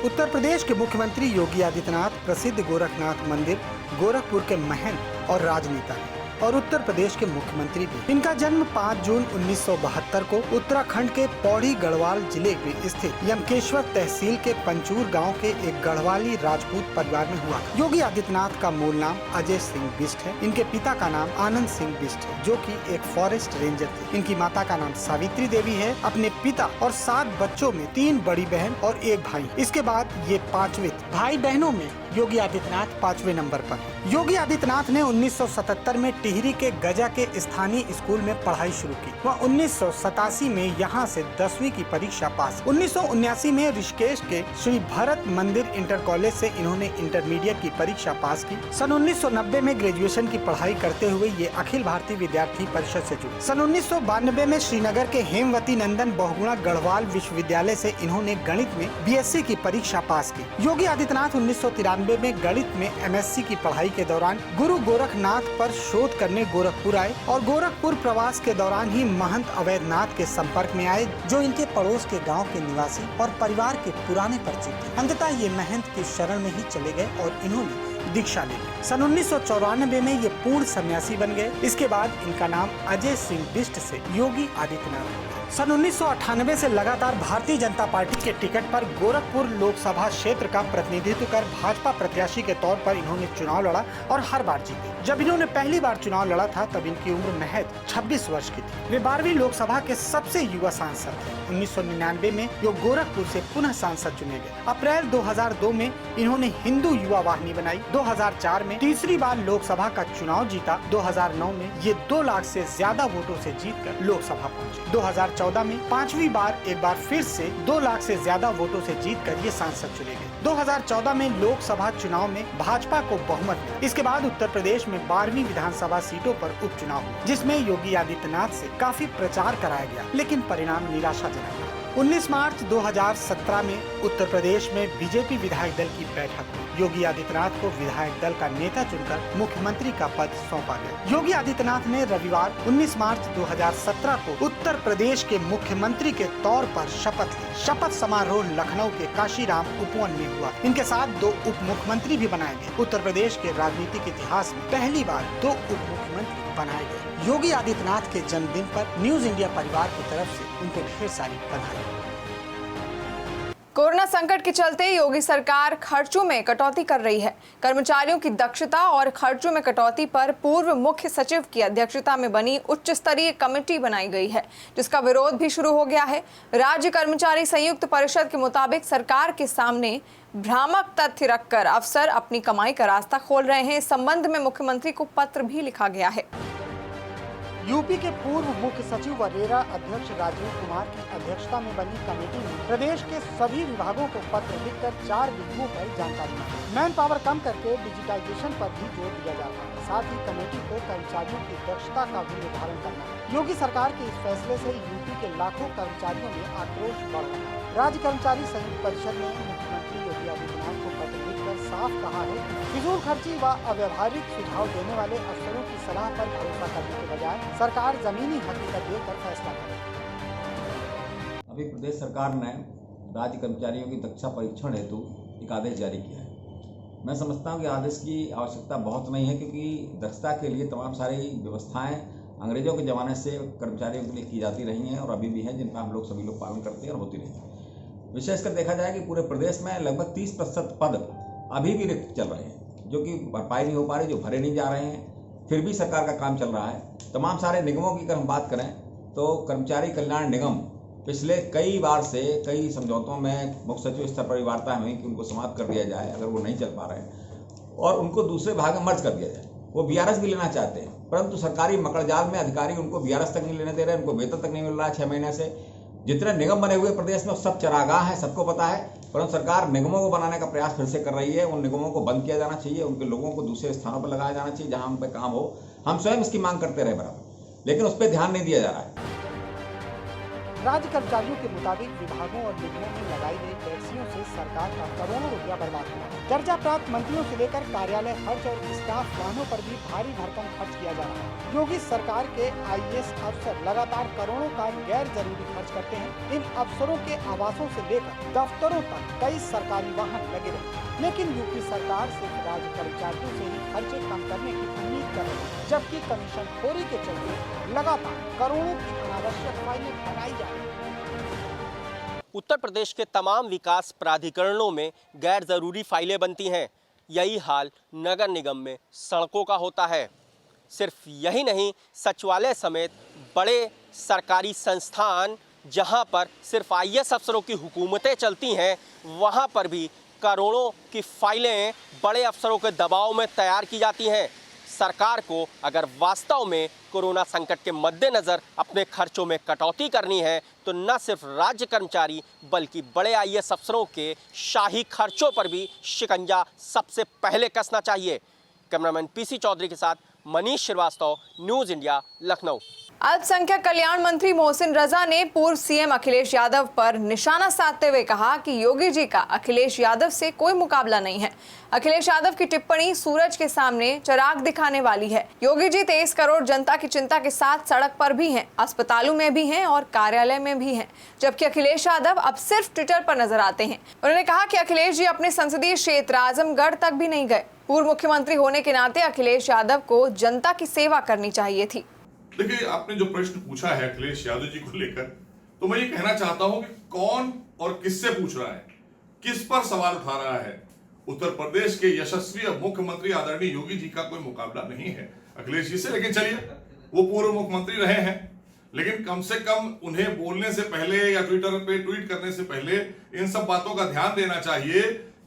उत्तर प्रदेश के मुख्यमंत्री योगी आदित्यनाथ प्रसिद्ध गोरखनाथ मंदिर, गोरखपुर के महंत और राजनेता हैं और उत्तर प्रदेश के मुख्यमंत्री भी। इनका जन्म 5 जून 1972 को उत्तराखंड के पौड़ी गढ़वाल जिले में स्थित यमकेश्वर तहसील के पंचूर गांव के एक गढ़वाली राजपूत परिवार में हुआ। योगी आदित्यनाथ का मूल नाम अजय सिंह बिष्ट है। इनके पिता का नाम आनंद सिंह बिष्ट है, जो कि एक फॉरेस्ट रेंजर थे। इनकी माता का नाम सावित्री देवी है। अपने पिता और 7 बच्चों में 3 बड़ी बहन और 1 भाई। इसके बाद ये 5वें भाई बहनों में योगी आदित्यनाथ 5वें नंबर पर है। योगी आदित्यनाथ ने 1977 में टिहरी के गजा के स्थानीय स्कूल में पढ़ाई शुरू की। वह 1987 में यहाँ से 10वीं की परीक्षा पास। 1979 में ऋषिकेश के श्री भरत मंदिर इंटर कॉलेज से इन्होंने इंटरमीडिएट की परीक्षा पास की। सन 1990 में ग्रेजुएशन की पढ़ाई करते हुए ये अखिल भारतीय विद्यार्थी परिषद से जुड़े। सन 1992 में श्रीनगर के हेमवती नंदन बहुगुणा गढ़वाल विश्वविद्यालय से इन्होंने गणित में BSc की परीक्षा पास की। योगी आदित्यनाथ 1993 में गणित में MSc की पढ़ाई के दौरान गुरु गोरखनाथ पर शोध करने गोरखपुर आए और गोरखपुर प्रवास के दौरान ही महंत अवैधनाथ के संपर्क में आए, जो इनके पड़ोस के गांव के निवासी और परिवार के पुराने परिचित थे। अंततः ये महंत की शरण में ही चले गए और इन्होंने दीक्षा ले ली। सन 1994 में ये पूर्ण सन्यासी बन गए। इसके बाद इनका नाम अजय सिंह बिष्ट से योगी आदित्यनाथ हो गया। सन 1998 से लगातार भारतीय जनता पार्टी के टिकट पर गोरखपुर लोकसभा क्षेत्र का प्रतिनिधित्व कर भाजपा प्रत्याशी के तौर पर इन्होंने चुनाव लड़ा और हर बार जीते। जब इन्होंने पहली बार चुनाव लड़ा था तब इनकी उम्र महज 26 वर्ष की थी। वे 12वीं लोकसभा के सबसे युवा सांसद थे। 1999 में ये गोरखपुर से पुनः सांसद चुने गए। अप्रैल 2002 में इन्होंने हिंदू युवा वाहिनी बनाई। 2004 में तीसरी बार लोकसभा का चुनाव जीता। 2009 में ये 2 लाख से ज्यादा वोटों से जीतकर लोकसभा पहुंचे। 2014 में 5वीं बार एक बार फिर से 2 लाख से ज्यादा वोटों से जीतकर ये सांसद चुने गए। 2014 में लोकसभा चुनाव में भाजपा को बहुमत मिला। इसके बाद उत्तर प्रदेश में 12वीं विधानसभा सीटों पर उपचुनाव हुआ, जिसमें योगी आदित्यनाथ से काफी प्रचार कराया गया, लेकिन परिणाम निराशाजनक रहा। 19 मार्च 2017 में उत्तर प्रदेश में बीजेपी विधायक दल की बैठक हुई। योगी आदित्यनाथ को विधायक दल का नेता चुनकर मुख्यमंत्री का पद सौंपा गया। योगी आदित्यनाथ ने रविवार 19 मार्च 2017 को उत्तर प्रदेश के मुख्यमंत्री के तौर पर शपथ ली। शपथ समारोह लखनऊ के काशीराम उपवन में हुआ। इनके साथ 2 उप मुख्यमंत्री भी बनाए गए। उत्तर प्रदेश के राजनीतिक इतिहास में पहली बार 2 उप मुख्यमंत्री बनाए गए। योगी आदित्यनाथ के जन्मदिन पर न्यूज इंडिया परिवार की तरफ से उनको ढेर सारी बधाई। कोरोना संकट के चलते योगी सरकार खर्चों में कटौती कर रही है। कर्मचारियों की दक्षता और खर्चों में कटौती पर पूर्व मुख्य सचिव की अध्यक्षता में बनी उच्च स्तरीय कमेटी बनाई गई है, जिसका विरोध भी शुरू हो गया है। राज्य कर्मचारी संयुक्त परिषद के मुताबिक सरकार के सामने भ्रामक तथ्य रखकर अफसर अपनी कमाई का रास्ता खोल रहे हैं। इस संबंध में मुख्यमंत्री को पत्र भी लिखा गया है। यूपी के पूर्व मुख्य सचिव व रेरा अध्यक्ष राजीव कुमार की अध्यक्षता में बनी कमेटी ने प्रदेश के सभी विभागों को पत्र लिखकर 4 बिंदुओं पर जानकारी दी। मैन पावर कम करके डिजिटाइजेशन पर भी जोर दिया जाता है। साथ ही कमेटी को कर्मचारियों की दक्षता का भी निर्धारण करना है। योगी सरकार के इस फैसले से यूपी के लाखों कर्मचारियों में आक्रोश बढ़ रहा है। राज्य कर्मचारी संयुक्त परिषद ने मुख्यमंत्री योगी आदित्यनाथ को पत्र लिखकर साफ कहा है, फिजूल खर्ची व अव्यवहारिक सुझाव देने वाले अफसरों की सलाह पर भरोसा करने के बजाय सरकार जमीनी हकीकत देकर फैसला करे। अभी प्रदेश सरकार ने राज्य कर्मचारियों की दक्षता परीक्षण हेतु एक आदेश जारी किया है। मैं समझता हूँ कि आदेश की आवश्यकता बहुत नहीं है, क्योंकि दक्षता के लिए तमाम सारी व्यवस्थाएं अंग्रेजों के ज़माने से कर्मचारियों के लिए की जाती रही हैं और अभी भी हैं, जिनका हम लोग सभी लोग पालन करते हैं और होती रही है। विशेषकर देखा जाए कि पूरे प्रदेश में लगभग 30% पद अभी भी रिक्त चल रहे हैं, जो कि भरपाई नहीं हो पा रही, जो भरे नहीं जा रहे हैं, फिर भी सरकार का काम चल रहा है। तमाम सारे निगमों की अगर हम बात करें तो कर्मचारी कल्याण निगम पिछले कई बार से कई समझौतों में मुख्य सचिव स्तर पर वार्ता हुई कि उनको समाप्त कर दिया जाए अगर वो नहीं चल पा रहे हैं, और उनको दूसरे भाग में मर्ज कर दिया जाए। वो बीआरएस भी लेना चाहते हैं, परंतु सरकारी मकड़जाल में अधिकारी उनको बीआरएस तक नहीं लेने दे रहे, उनको वेतन तक नहीं मिल रहा है 6 महीने से। जितने निगम बने हुए प्रदेश में सब चरागाह है, सबको पता है, परंतु सरकार निगमों को बनाने का प्रयास फिर से कर रही है। उन निगमों को बंद किया जाना चाहिए, उनके लोगों को दूसरे स्थानों पर लगाया जाना चाहिए जहां उन पर काम हो। हम स्वयं इसकी मांग करते रहे बराबर, लेकिन उस पर ध्यान नहीं दिया जा रहा है। राज्य कर्मचारियों के मुताबिक विभागों और निगमों में लगाई गई टैक्सियों से सरकार का करोड़ों रुपया बर्बाद हुआ। दर्जा प्राप्त मंत्रियों से लेकर कार्यालय खर्च और स्टाफ वाहनों पर भी भारी भरकम खर्च किया जा रहा है। योगी सरकार के आईएएस अफसर लगातार करोड़ों का गैर जरूरी खर्च करते हैं। इन अफसरों के आवासों से लेकर दफ्तरों तक कई सरकारी वाहन लगे रहे, लेकिन यूपी सरकार सिर्फ राज्य कर्मचारियों से ही खर्चे कम करने की उम्मीद कर रही है, जबकि कमीशन खोरी के चलते लगातार करोड़ों की अनावश्यक फाइलें बनाई जा रही है। उत्तर प्रदेश के तमाम विकास प्राधिकरणों में गैर जरूरी फाइलें बनती हैं। यही हाल नगर निगम में सड़कों का होता है। सिर्फ यही नहीं, सचिवालय समेत बड़े सरकारी संस्थान जहां पर सिर्फ आईएएस अफसरों की हुकूमतें चलती हैं, वहां पर भी करोड़ों की फाइलें बड़े अफसरों के दबाव में तैयार की जाती हैं। सरकार को अगर वास्तव में कोरोना संकट के मद्देनज़र अपने खर्चों में कटौती करनी है तो न सिर्फ राज्य कर्मचारी बल्कि बड़े आईएएस अफसरों के शाही खर्चों पर भी शिकंजा सबसे पहले कसना चाहिए। कैमरामैन पीसी चौधरी के साथ मनीष श्रीवास्तव, न्यूज़ इंडिया, लखनऊ। अल्पसंख्यक कल्याण मंत्री मोहसिन रजा ने पूर्व सीएम अखिलेश यादव पर निशाना साधते हुए कहा कि योगी जी का अखिलेश यादव से कोई मुकाबला नहीं है। अखिलेश यादव की टिप्पणी सूरज के सामने चिराग दिखाने वाली है। योगी जी 23 करोड़ जनता की चिंता के साथ सड़क पर भी हैं, अस्पतालों में भी हैं और कार्यालय में भी हैं, जबकि अखिलेश यादव अब सिर्फ ट्विटर पर नजर आते हैं। उन्होंने कहा कि अखिलेश जी अपने संसदीय क्षेत्र आजमगढ़ तक भी नहीं गए। पूर्व मुख्यमंत्री होने के नाते अखिलेश यादव को जनता की सेवा करनी चाहिए थी। देखिए, आपने जो प्रश्न पूछा है अखिलेश यादव जी को लेकर, तो मैं ये कहना चाहता हूं कि कौन और किससे पूछ रहा है, किस पर सवाल उठा रहा है। उत्तर प्रदेश के यशस्वी मुख्यमंत्री आदरणीय योगी जी का कोई मुकाबला नहीं है अखिलेश जी से। लेकिन चलिए, वो पूर्व मुख्यमंत्री रहे हैं, लेकिन कम से कम उन्हें बोलने से पहले या ट्विटर पे ट्वीट करने से पहले इन सब बातों का ध्यान देना चाहिए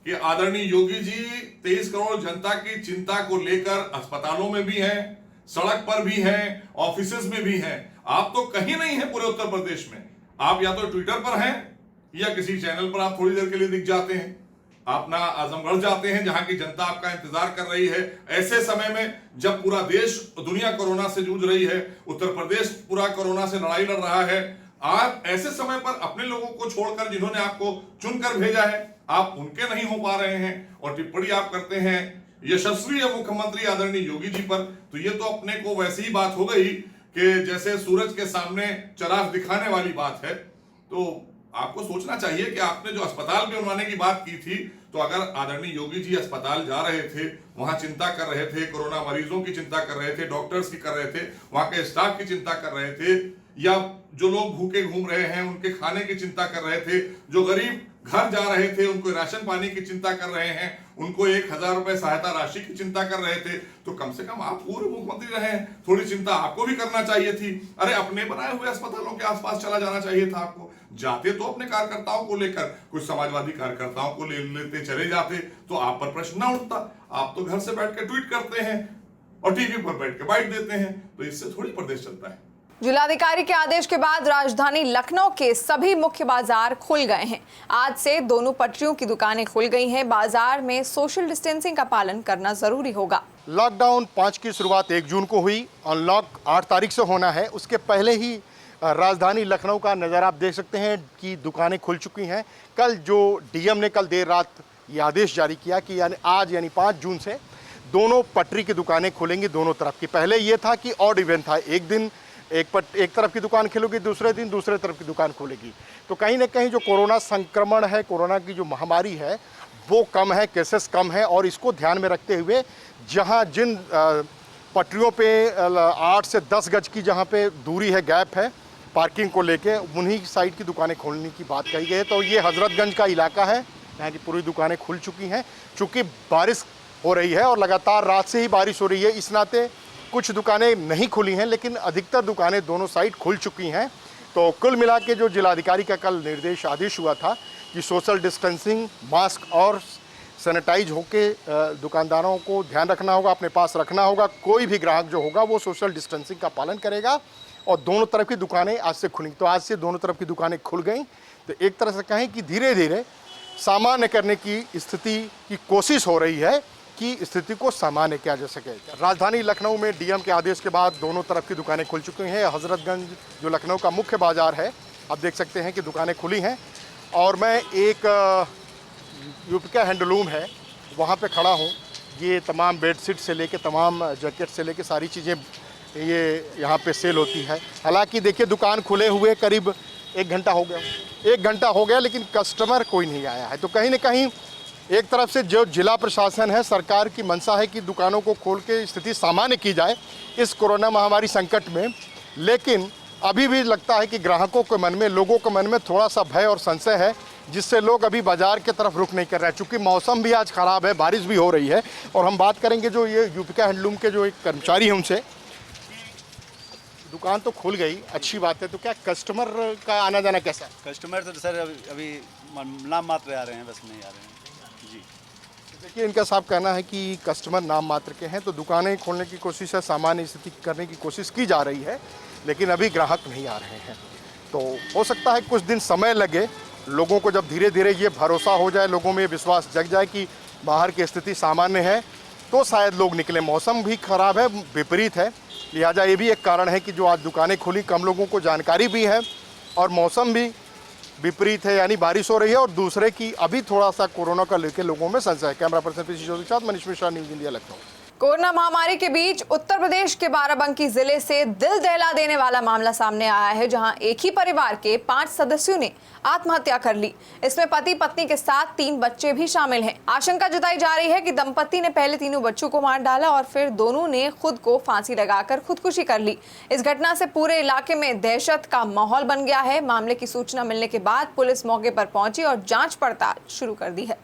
कि आदरणीय योगी जी 23 करोड़ जनता की चिंता को लेकर अस्पतालों में भी हैं, सड़क पर भी हैं, ऑफिसेज में भी हैं। आप तो कहीं नहीं हैं पूरे उत्तर प्रदेश में। आप या तो ट्विटर पर हैं या किसी चैनल पर आप थोड़ी देर के लिए दिख जाते हैं। आप ना आजमगढ़ जाते हैं जहां की जनता आपका इंतजार कर रही है। ऐसे समय में जब पूरा देश, दुनिया कोरोना से जूझ रही है, उत्तर प्रदेश पूरा कोरोना से लड़ाई लड़ रहा है, आप ऐसे समय पर अपने लोगों को छोड़कर जिन्होंने आपको चुनकर भेजा है, आप उनके नहीं हो पा रहे हैं और टिप्पणी आप करते हैं यशस्वी मुख्यमंत्री आदरणीय योगी जी पर। तो ये तो अपने को वैसी ही बात हो गई कि जैसे सूरज के सामने चिराग दिखाने वाली बात है। तो आपको सोचना चाहिए कि आपने जो अस्पताल में बनवाने की बात की थी, तो अगर आदरणीय योगी जी अस्पताल जा रहे थे, वहां चिंता कर रहे थे, कोरोना मरीजों की चिंता कर रहे थे, डॉक्टर्स की कर रहे थे, वहां के स्टाफ की चिंता कर रहे थे, या जो लोग भूखे घूम रहे हैं उनके खाने की चिंता कर रहे थे, जो गरीब घर जा रहे थे, उनको राशन पानी की चिंता कर रहे हैं, उनको 1,000 रुपए सहायता राशि की चिंता कर रहे थे, तो कम से कम आप पूर्व मुख्यमंत्री रहे हैं, थोड़ी चिंता आपको भी करना चाहिए थी। अरे अपने बनाए हुए अस्पतालों के आसपास चला जाना चाहिए था आपको। जाते तो अपने कार्यकर्ताओं को लेकर, कुछ समाजवादी कार्यकर्ताओं को लेते चले जाते तो आप पर प्रश्न न उठता। आप तो घर से बैठ के ट्वीट करते हैं और टीवी पर बैठ के बाइट देते हैं, तो इससे थोड़ी प्रदेश चलता है। जिलाधिकारी के आदेश के बाद राजधानी लखनऊ के सभी मुख्य बाजार खुल गए हैं। आज से दोनों पटरियों की दुकानें खुल गई हैं। बाजार में सोशल डिस्टेंसिंग का पालन करना जरूरी होगा। लॉकडाउन 5 की शुरुआत 1 जून को हुई, अनलॉक 8 तारीख से होना है। उसके पहले ही राजधानी लखनऊ का नज़ारा आप देख सकते हैं कि दुकानें खुल चुकी हैं। कल जो डीएम ने कल देर रात ये आदेश जारी किया कि आज यानी 5 जून से दोनों पटरी की दुकानें खुलेंगी, दोनों तरफ की। पहले ये था कि ऑड इवेंट था, एक दिन एक तरफ की दुकान खुलेगी, दूसरे दिन दूसरे तरफ की दुकान खुलेगी। तो कहीं ना कहीं जो कोरोना संक्रमण है, कोरोना की जो महामारी है वो कम है, केसेस कम है, और इसको ध्यान में रखते हुए जहां जिन पटरियों पे 8 से 10 गज की जहां पे दूरी है, गैप है पार्किंग को लेके, उन्हीं साइड की दुकानें खोलने की बात कही गई है। तो ये हजरतगंज का इलाका है, यहाँ की पूरी दुकानें खुल चुकी हैं। चूँकि बारिश हो रही है और लगातार रात से ही बारिश हो रही है, इस नाते कुछ दुकानें नहीं खुली हैं, लेकिन अधिकतर दुकानें दोनों साइड खुल चुकी हैं। तो कुल मिला के जो जिलाधिकारी का कल निर्देश आदेश हुआ था कि सोशल डिस्टेंसिंग, मास्क और सैनिटाइज होके दुकानदारों को ध्यान रखना होगा, अपने पास रखना होगा। कोई भी ग्राहक जो होगा वो सोशल डिस्टेंसिंग का पालन करेगा और दोनों तरफ की दुकानें आज से खुलेंगी। तो आज से दोनों तरफ की दुकानें खुल गई। तो एक तरह से कहें कि धीरे धीरे सामान्य करने की स्थिति की कोशिश हो रही है कि स्थिति को सामान्य किया जा सके। राजधानी लखनऊ में डीएम के आदेश के बाद दोनों तरफ की दुकानें खुल चुकी हैं। हजरतगंज जो लखनऊ का मुख्य बाजार है, आप देख सकते हैं कि दुकानें खुली हैं। और मैं एक यूपिका हैंडलूम है वहाँ पे खड़ा हूँ। ये तमाम बेडशीट से लेके, तमाम जैकेट से लेके सारी चीज़ें ये यहाँ पे सेल होती है। हालांकि देखिए दुकान खुले हुए करीब 1 घंटा हो गया, 1 घंटा हो गया, लेकिन कस्टमर कोई नहीं आया है। तो कहीं ना कहीं एक तरफ से जो जिला प्रशासन है, सरकार की मंशा है कि दुकानों को खोल के स्थिति सामान्य की जाए इस कोरोना महामारी संकट में, लेकिन अभी भी लगता है कि ग्राहकों के मन में, लोगों के मन में थोड़ा सा भय और संशय है, जिससे लोग अभी बाजार की तरफ रुख नहीं कर रहे हैं। चूँकि मौसम भी आज ख़राब है, बारिश भी हो रही है। और हम बात करेंगे जो ये यूपिका हैंडलूम के जो एक कर्मचारी हैं उनसे। दुकान तो खुल गई, अच्छी बात है, तो क्या कस्टमर का आना जाना कैसा है? कस्टमर तो सर अभी नाम मात्र आ रहे हैं, बस नहीं आ रहे हैं जी। देखिए इनका साफ कहना है कि कस्टमर नाम मात्र के हैं। तो दुकानें खोलने की कोशिश है, सामान्य स्थिति करने की कोशिश की जा रही है, लेकिन अभी ग्राहक नहीं आ रहे हैं। तो हो सकता है कुछ दिन समय लगे, लोगों को जब धीरे धीरे ये भरोसा हो जाए, लोगों में विश्वास जग जाए कि बाहर की स्थिति सामान्य है, तो शायद लोग निकले। मौसम भी खराब है, विपरीत है, लिहाजा ये भी एक कारण है कि जो आज दुकानें खुली, कम लोगों को जानकारी भी है और मौसम भी विपरीत है, यानी बारिश हो रही है। और दूसरे की अभी थोड़ा सा कोरोना का लेकर लोगों में संशय है। कैमरा पर्सन पीसी चौधरी के साथ Manish Mishra, news India, Lucknow. Corona महामारी के बीच उत्तर प्रदेश के बाराबंकी जिले से दिल दहला देने वाला मामला सामने आया है, जहां एक ही परिवार के 5 सदस्यों ने आत्महत्या कर ली। इसमें पति पत्नी के साथ 3 बच्चे भी शामिल हैं। आशंका जताई जा रही है कि दंपति ने पहले तीनों बच्चों को मार डाला और फिर दोनों ने खुद को फांसी लगाकर खुदकुशी कर ली। इस घटना से पूरे इलाके में दहशत का माहौल बन गया है। मामले की सूचना मिलने के बाद पुलिस मौके पर पहुंची और जांच पड़ताल शुरू कर दी है।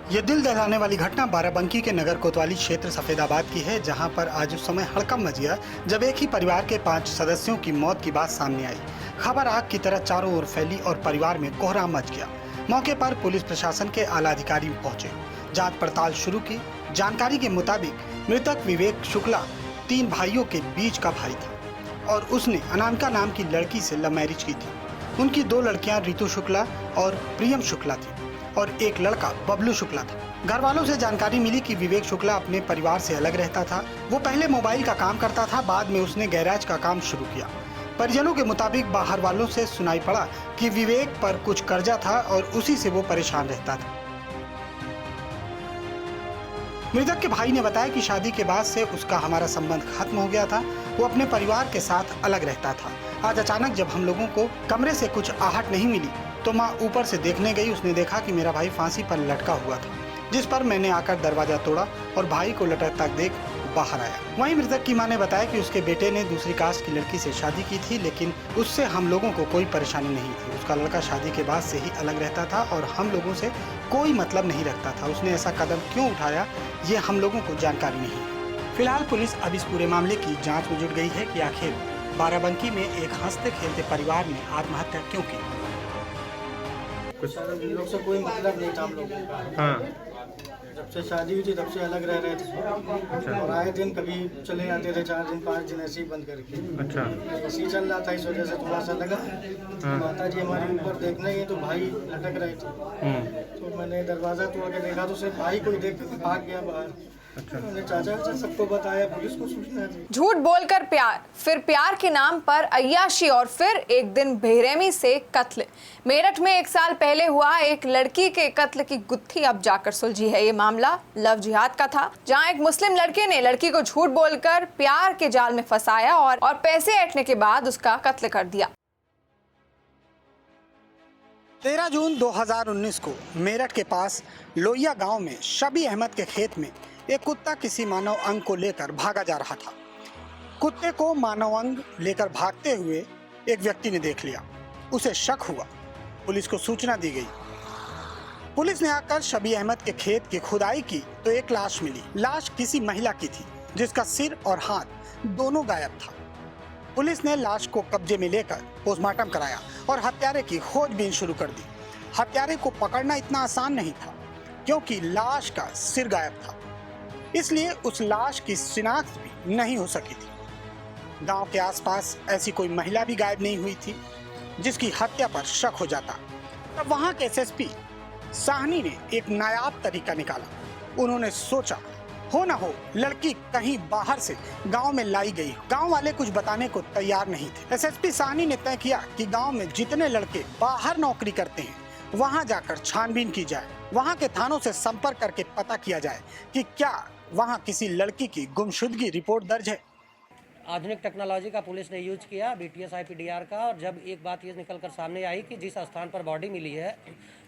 ये दिल दहलाने वाली घटना बाराबंकी के नगर कोतवाली क्षेत्र सफेदाबाद की है, जहां पर आज उस समय हड़कंप मच गया जब एक ही परिवार के 5 सदस्यों की मौत की बात सामने आई। खबर आग की तरह चारों ओर फैली और परिवार में कोहराम मच गया। मौके पर पुलिस प्रशासन के आला अधिकारी पहुंचे, जांच पड़ताल शुरू की। जानकारी के मुताबिक मृतक विवेक शुक्ला 3 भाइयों के बीच का भाई था और उसने अनामिका नाम की लड़की से लव मैरिज की थी। उनकी 2 लड़कियां रितु शुक्ला और प्रियम शुक्ला थी और एक लड़का बबलू शुक्ला था। घर वालों से जानकारी मिली कि विवेक शुक्ला अपने परिवार से अलग रहता था। वो पहले मोबाइल का काम करता था, बाद में उसने गैराज का काम शुरू किया। परिजनों के मुताबिक बाहर वालों से सुनाई पड़ा कि विवेक पर कुछ कर्जा था और उसी से वो परेशान रहता था। मृतक के भाई ने बताया कि शादी के बाद से उसका हमारा संबंध खत्म हो गया था। वो अपने परिवार के साथ अलग रहता था। आज अचानक जब हम लोगों को कमरे से कुछ आहट नहीं मिली तो माँ ऊपर से देखने गई। उसने देखा कि मेरा भाई फांसी पर लटका हुआ था, जिस पर मैंने आकर दरवाजा तोड़ा और भाई को लटकता देख बाहर आया। वहीं मृतक की मां ने बताया कि उसके बेटे ने दूसरी कास्ट की लड़की से शादी की थी, लेकिन उससे हम लोगों को कोई परेशानी नहीं थी। उसका लड़का शादी के बाद से ही अलग रहता था और हम लोगों से कोई मतलब नहीं रखता था। उसने ऐसा कदम क्यों उठाया, ये हम लोगों को जानकारी नहीं है। फिलहाल पुलिस अब इस पूरे मामले की जाँच में जुट गई है कि आखिर बाराबंकी में एक हंसते खेलते परिवार ने आत्महत्या क्यों की। लोग से कोई मतलब नहीं था हम लोगों का। हाँ। जब से शादी हुई थी तब से अलग रह रहे थे। अच्छा। और आए दिन कभी चले जाते थे 4 दिन 5 दिन ऐसे ही बंद करके। अच्छा। ऐसे ही चल रहा था, इस वजह से थोड़ा सा लगा। हाँ। माता जी हमारे ऊपर देखना ही है तो भाई लटक रहे थे। तो मैंने दरवाजा तोड़ के देखा तो सिर्फ भाई को ही देख के भाग गया बाहर। अच्छा। मैंने चाचा सबको बताया, पुलिस को सूचना दी। झूठ बोलकर प्यार, फिर प्यार के नाम पर अय्याशी और फिर एक दिन बेरहमी से कत्ल। मेरठ में 1 साल पहले हुआ एक लड़की के कत्ल की गुत्थी अब जाकर सुलझी है। ये मामला लव जिहाद का था, जहां एक मुस्लिम लड़के ने लड़की को झूठ बोलकर प्यार के जाल में फंसाया और पैसे ऐंठने के बाद उसका कत्ल कर दिया। 13 जून 2019 को मेरठ के पास लोहिया गांव में शबी अहमद के खेत में एक कुत्ता किसी मानव अंग को लेकर भागा जा रहा था। कुत्ते को मानव अंग लेकर भागते हुए एक व्यक्ति ने देख लिया। उसे शक हुआ, पुलिस को सूचना दी गई। पुलिस ने आकर शबी अहमद के खेत की खुदाई की तो एक लाश मिली। लाश किसी महिला की थी जिसका सिर और हाथ दोनों गायब था। पुलिस ने लाश को कब्जे में लेकर पोस्टमार्टम कराया और हत्यारे की खोजबीन शुरू कर दी। हत्यारे को पकड़ना इतना आसान नहीं था क्योंकि लाश का सिर गायब था, इसलिए उस लाश की शिनाख्त भी नहीं हो सकी थी। गांव के आसपास ऐसी कोई महिला भी गायब नहीं हुई थी जिसकी हत्या पर शक हो जाता। तब वहां के एसएसपी साहनी ने एक नायाब तरीका निकाला। उन्होंने सोचा हो ना हो लड़की कहीं बाहर से गांव में लाई गई। गांव वाले कुछ बताने को तैयार नहीं थे। एसएसपी साहनी ने तय किया कि गांव में जितने लड़के बाहर नौकरी करते हैं वहां जाकर छानबीन की जाए। वहां के थानों से संपर्क करके पता किया जाए कि क्या वहां किसी लड़की की गुमशुदगी रिपोर्ट दर्ज है। आधुनिक टेक्नोलॉजी का पुलिस ने यूज किया, BTS IPDR का, और जब एक बात ये निकल कर सामने आई कि जिस स्थान पर बॉडी मिली है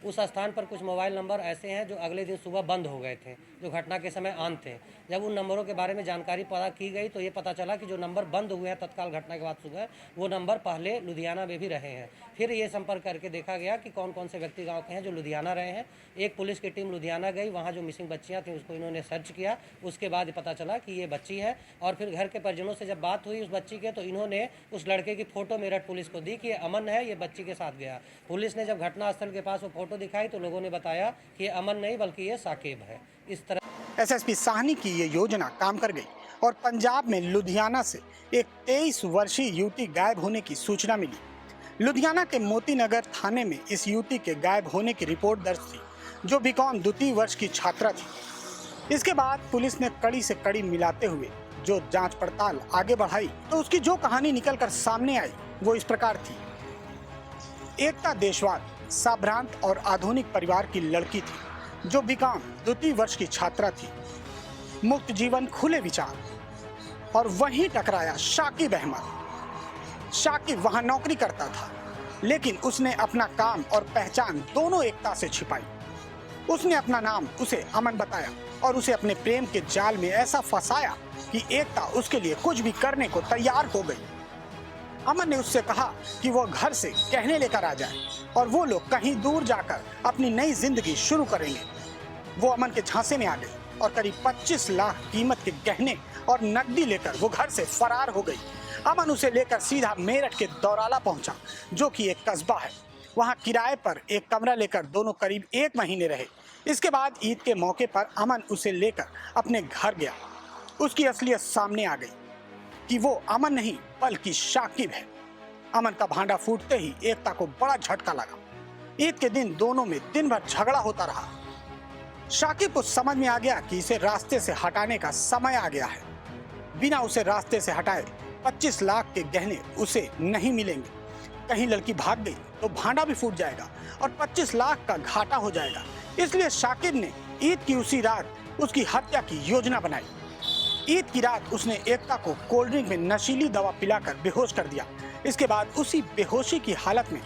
उस स्थान पर कुछ मोबाइल नंबर ऐसे हैं जो अगले दिन सुबह बंद हो गए थे, जो घटना के समय ऑन थे। जब उन नंबरों के बारे में जानकारी पता की गई तो ये पता चला कि जो नंबर बंद हुए हैं तत्काल घटना के बाद सुबह, वो नंबर पहले लुधियाना में भी रहे हैं। फिर ये संपर्क करके देखा गया कि कौन कौन से व्यक्ति गाँव के हैं जो लुधियाना रहे हैं। एक पुलिस की टीम लुधियाना गई, वहाँ जो मिसिंग बच्चियाँ थीं उसको इन्होंने सर्च किया। उसके बाद पता चला कि ये बच्ची है, और फिर घर के परिजनों से जब बात हुई उस बच्ची के, तो इन्होंने उस लड़के की फ़ोटो मेरठ पुलिस को दी कि ये अमन है, ये बच्ची के साथ गया। पुलिस ने जब घटनास्थल के पास वो फ़ोटो दिखाई तो लोगों ने बताया कि ये अमन नहीं बल्कि ये साकिब है। इस तरह एसएसपी साहनी की ये योजना काम कर गई और पंजाब में लुधियाना से एक 23 वर्षीय युवती गायब होने की सूचना मिली। लुधियाना के मोती नगर थाने में इस युवती के गायब होने की रिपोर्ट दर्ज थी, जो बीकॉम द्वितीय वर्ष की छात्रा थी। इसके बाद पुलिस ने कड़ी से कड़ी मिलाते हुए जो जांच पड़ताल आगे बढ़ाई तो उसकी जो कहानी निकलकर सामने आई वो इस प्रकार थी। एकता देशवाल साभ्रांत और आधुनिक परिवार की लड़की थी जो बीकॉम द्वितीय वर्ष की छात्रा थी। मुक्त जीवन, खुले विचार, और वहीं टकराया शाकिब अहमद। शाकिब वहां नौकरी करता था, लेकिन उसने अपना काम और पहचान दोनों एकता से छिपाई। उसने अपना नाम उसे अमन बताया और उसे अपने प्रेम के जाल में ऐसा फंसाया कि एकता उसके लिए कुछ भी करने को तैयार हो गई। अमन ने उससे कहा कि वो घर से गहने लेकर आ जाए और वो लोग कहीं दूर जाकर अपनी नई जिंदगी शुरू करेंगे। वो अमन के झांसे में आ गई और करीब 25 लाख कीमत के गहने और नकदी लेकर वो घर से फरार हो गई। अमन उसे लेकर सीधा मेरठ के दौराला पहुंचा, जो कि एक कस्बा है। वहां किराए पर एक कमरा लेकर दोनों करीब 1 महीने रहे। इसके बाद ईद के मौके पर अमन उसे लेकर अपने घर गया। उसकी असलियत सामने आ गई कि वो अमन नहीं बल्कि शाकिब है। अमन का भांडा फूटते ही एकता को बड़ा झटका लगा। ईद के दिन दोनों में दिन भर झगड़ा होता रहा। शाकिब को समझ में आ गया कि इसे रास्ते से हटाने का समय आ गया है। बिना उसे रास्ते से हटाए 25 लाख के गहने उसे नहीं मिलेंगे। कहीं लड़की भाग गई तो भांडा भी फूट जाएगा और 25 लाख का घाटा हो जाएगा। इसलिए शाकिब ने ईद की उसी रात उसकी हत्या की योजना बनाई। ईद की रात उसने एकता को कोल्ड ड्रिंक में नशीली दवा पिलाकर बेहोश कर दिया। इसके बाद उसी बेहोशी की हालत में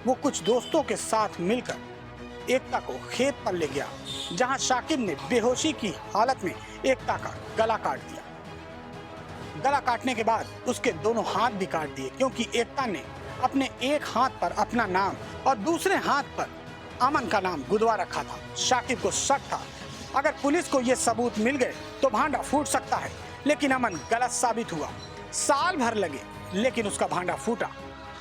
वो कुछ दोस्तों के साथ मिलकर एकता को खेत पर ले गया, जहां शाकिब ने बेहोशी की हालत में एकता का गला काट दिया। गला काटने के बाद उसके दोनों हाथ भी काट दिए, क्योंकि एकता ने अपने एक हाथ पर अपना नाम और दूसरे हाथ पर अमन का नाम गुदवा रखा था। शाकिब को शक था अगर पुलिस को ये सबूत मिल गए तो भांडा फूट सकता है, लेकिन अमन गलत साबित हुआ। साल भर लगे लेकिन उसका भांडा फूटा।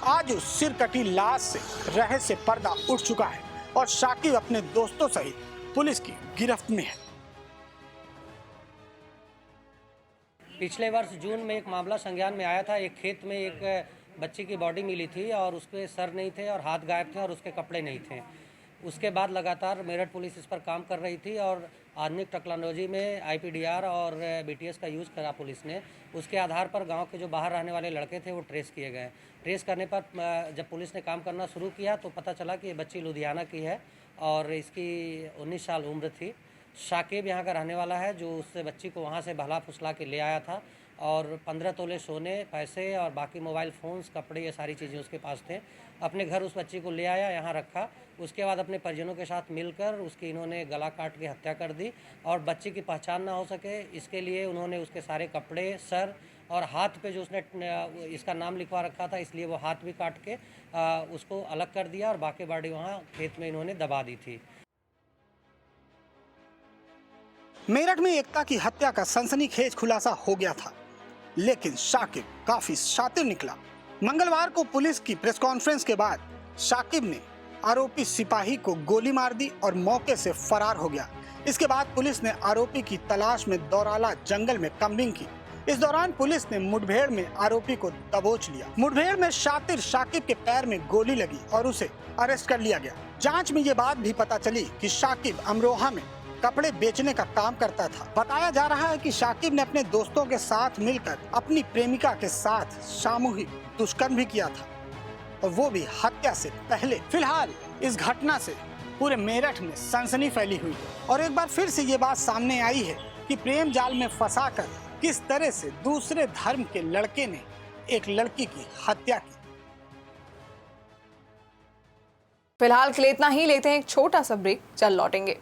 आज उस सिर कटी लाश से रहस्य पर्दा उठ चुका है और शाकिब अपने दोस्तों सहित पुलिस की गिरफ्त में है। पिछले वर्ष जून में एक मामला संज्ञान में आया था। एक खेत में एक बच्ची की बॉडी मिली थी और उसके सर नहीं थे और हाथ गायब थे और उसके कपड़े नहीं थे। उसके बाद लगातार मेरठ पुलिस इस पर काम कर रही थी और आधुनिक टेक्नोलॉजी में IPDR और BTS का यूज़ करा पुलिस ने। उसके आधार पर गांव के जो बाहर रहने वाले लड़के थे वो ट्रेस किए गए। ट्रेस करने पर जब पुलिस ने काम करना शुरू किया तो पता चला कि ये बच्ची लुधियाना की है और इसकी 19 साल उम्र थी। शाकिब यहाँ का रहने वाला है, जो उस बच्ची को वहाँ से भला फुसला के ले आया था और 15 तोले सोने, पैसे और बाकी मोबाइल फ़ोन्स, कपड़े, ये सारी चीज़ें उसके पास थे। अपने घर उस बच्ची को ले आया, यहाँ रखा। उसके बाद अपने परिजनों के साथ मिलकर उसकी इन्होंने गला काट के हत्या कर दी और बच्ची की पहचान ना हो सके इसके लिए उन्होंने उसके सारे कपड़े, सर और हाथ पे जो उसने इसका नाम लिखवा रखा था इसलिए वो हाथ भी काट के उसको अलग कर दिया और बाकी बॉडी वहाँ खेत में इन्होंने दबा दी थी। मेरठ में एकता की हत्या का सनसनीखेज खुलासा हो गया था, लेकिन शाकिब काफी शातिर निकला। मंगलवार को पुलिस की प्रेस कॉन्फ्रेंस के बाद शाकिब ने आरोपी सिपाही को गोली मार दी और मौके से फरार हो गया। इसके बाद पुलिस ने आरोपी की तलाश में दौराला जंगल में कम्बिंग की। इस दौरान पुलिस ने मुठभेड़ में आरोपी को दबोच लिया। मुठभेड़ में शातिर शाकिब के पैर में गोली लगी और उसे अरेस्ट कर लिया गया। जांच में ये बात भी पता चली कि शाकिब अमरोहा में कपड़े बेचने का काम करता था। बताया जा रहा है कि शाकिब ने अपने दोस्तों के साथ मिलकर अपनी प्रेमिका के साथ सामूहिक दुष्कर्म भी किया था और वो भी हत्या से पहले। फिलहाल इस घटना से पूरे मेरठ में सनसनी फैली हुई और एक बार फिर से ये बात सामने आई है कि प्रेम जाल में फंसाकर किस तरह से दूसरे धर्म के लड़के ने एक लड़की की हत्या की। फिलहाल के लिए इतना ही, लेते हैं एक छोटा सा ब्रेक, चल लौटेंगे।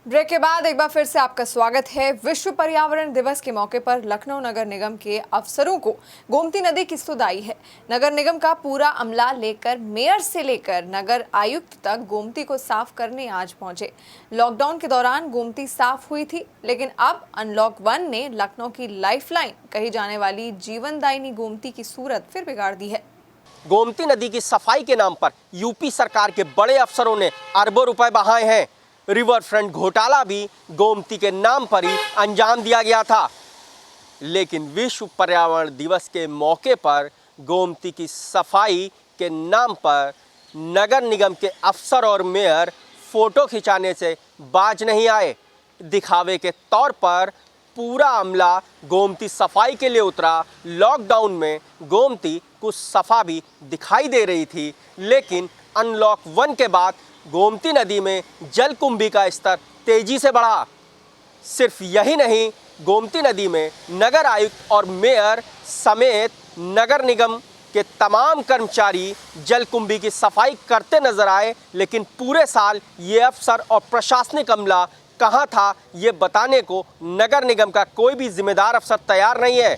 ब्रेक के बाद एक बार फिर से आपका स्वागत है। विश्व पर्यावरण दिवस के मौके पर लखनऊ नगर निगम के अफसरों को गोमती नदी की सुध आई है। नगर निगम का पूरा अमला लेकर मेयर से लेकर नगर आयुक्त तक गोमती को साफ करने आज पहुंचे। लॉकडाउन के दौरान गोमती साफ हुई थी, लेकिन अब अनलॉक 1 ने लखनऊ की लाइफलाइन कही जाने वाली जीवनदायिनी गोमती की सूरत फिर बिगाड़ दी है। गोमती नदी की सफाई के नाम पर यूपी सरकार के बड़े अफसरों ने अरबों रुपए बहाए हैं। रिवर फ्रंट घोटाला भी गोमती के नाम पर ही अंजाम दिया गया था। लेकिन विश्व पर्यावरण दिवस के मौके पर गोमती की सफाई के नाम पर नगर निगम के अफसर और मेयर फोटो खिंचाने से बाज नहीं आए। दिखावे के तौर पर पूरा अमला गोमती सफाई के लिए उतरा। लॉकडाउन में गोमती कुछ सफा भी दिखाई दे रही थी, लेकिन अनलॉक 1 के बाद गोमती नदी में जलकुंभी का स्तर तेजी से बढ़ा। सिर्फ यही नहीं, गोमती नदी में नगर आयुक्त और मेयर समेत नगर निगम के तमाम कर्मचारी जलकुंभी की सफाई करते नजर आए, लेकिन पूरे साल ये अफसर और प्रशासनिक अमला कहां था ये बताने को नगर निगम का कोई भी जिम्मेदार अफसर तैयार नहीं है।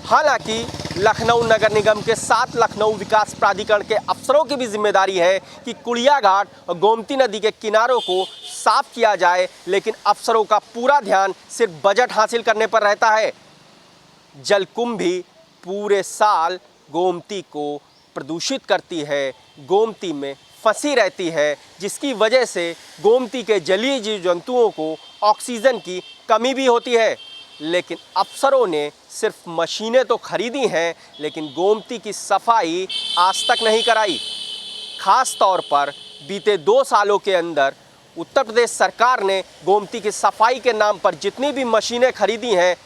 हालांकि लखनऊ नगर निगम के साथ लखनऊ विकास प्राधिकरण के अफसरों की भी जिम्मेदारी है कि कुड़िया घाट और गोमती नदी के किनारों को साफ किया जाए, लेकिन अफसरों का पूरा ध्यान सिर्फ बजट हासिल करने पर रहता है। जलकुंभी पूरे साल गोमती को प्रदूषित करती है, गोमती में फंसी रहती है, जिसकी वजह से गोमती के जलीय जीव जंतुओं को ऑक्सीजन की कमी भी होती है। लेकिन अफसरों ने सिर्फ मशीनें तो खरीदी हैं, लेकिन गोमती की सफाई आज तक नहीं कराई। खास तौर पर बीते 2 सालों के अंदर उत्तर प्रदेश सरकार ने गोमती की सफाई के नाम पर जितनी भी मशीनें खरीदी हैं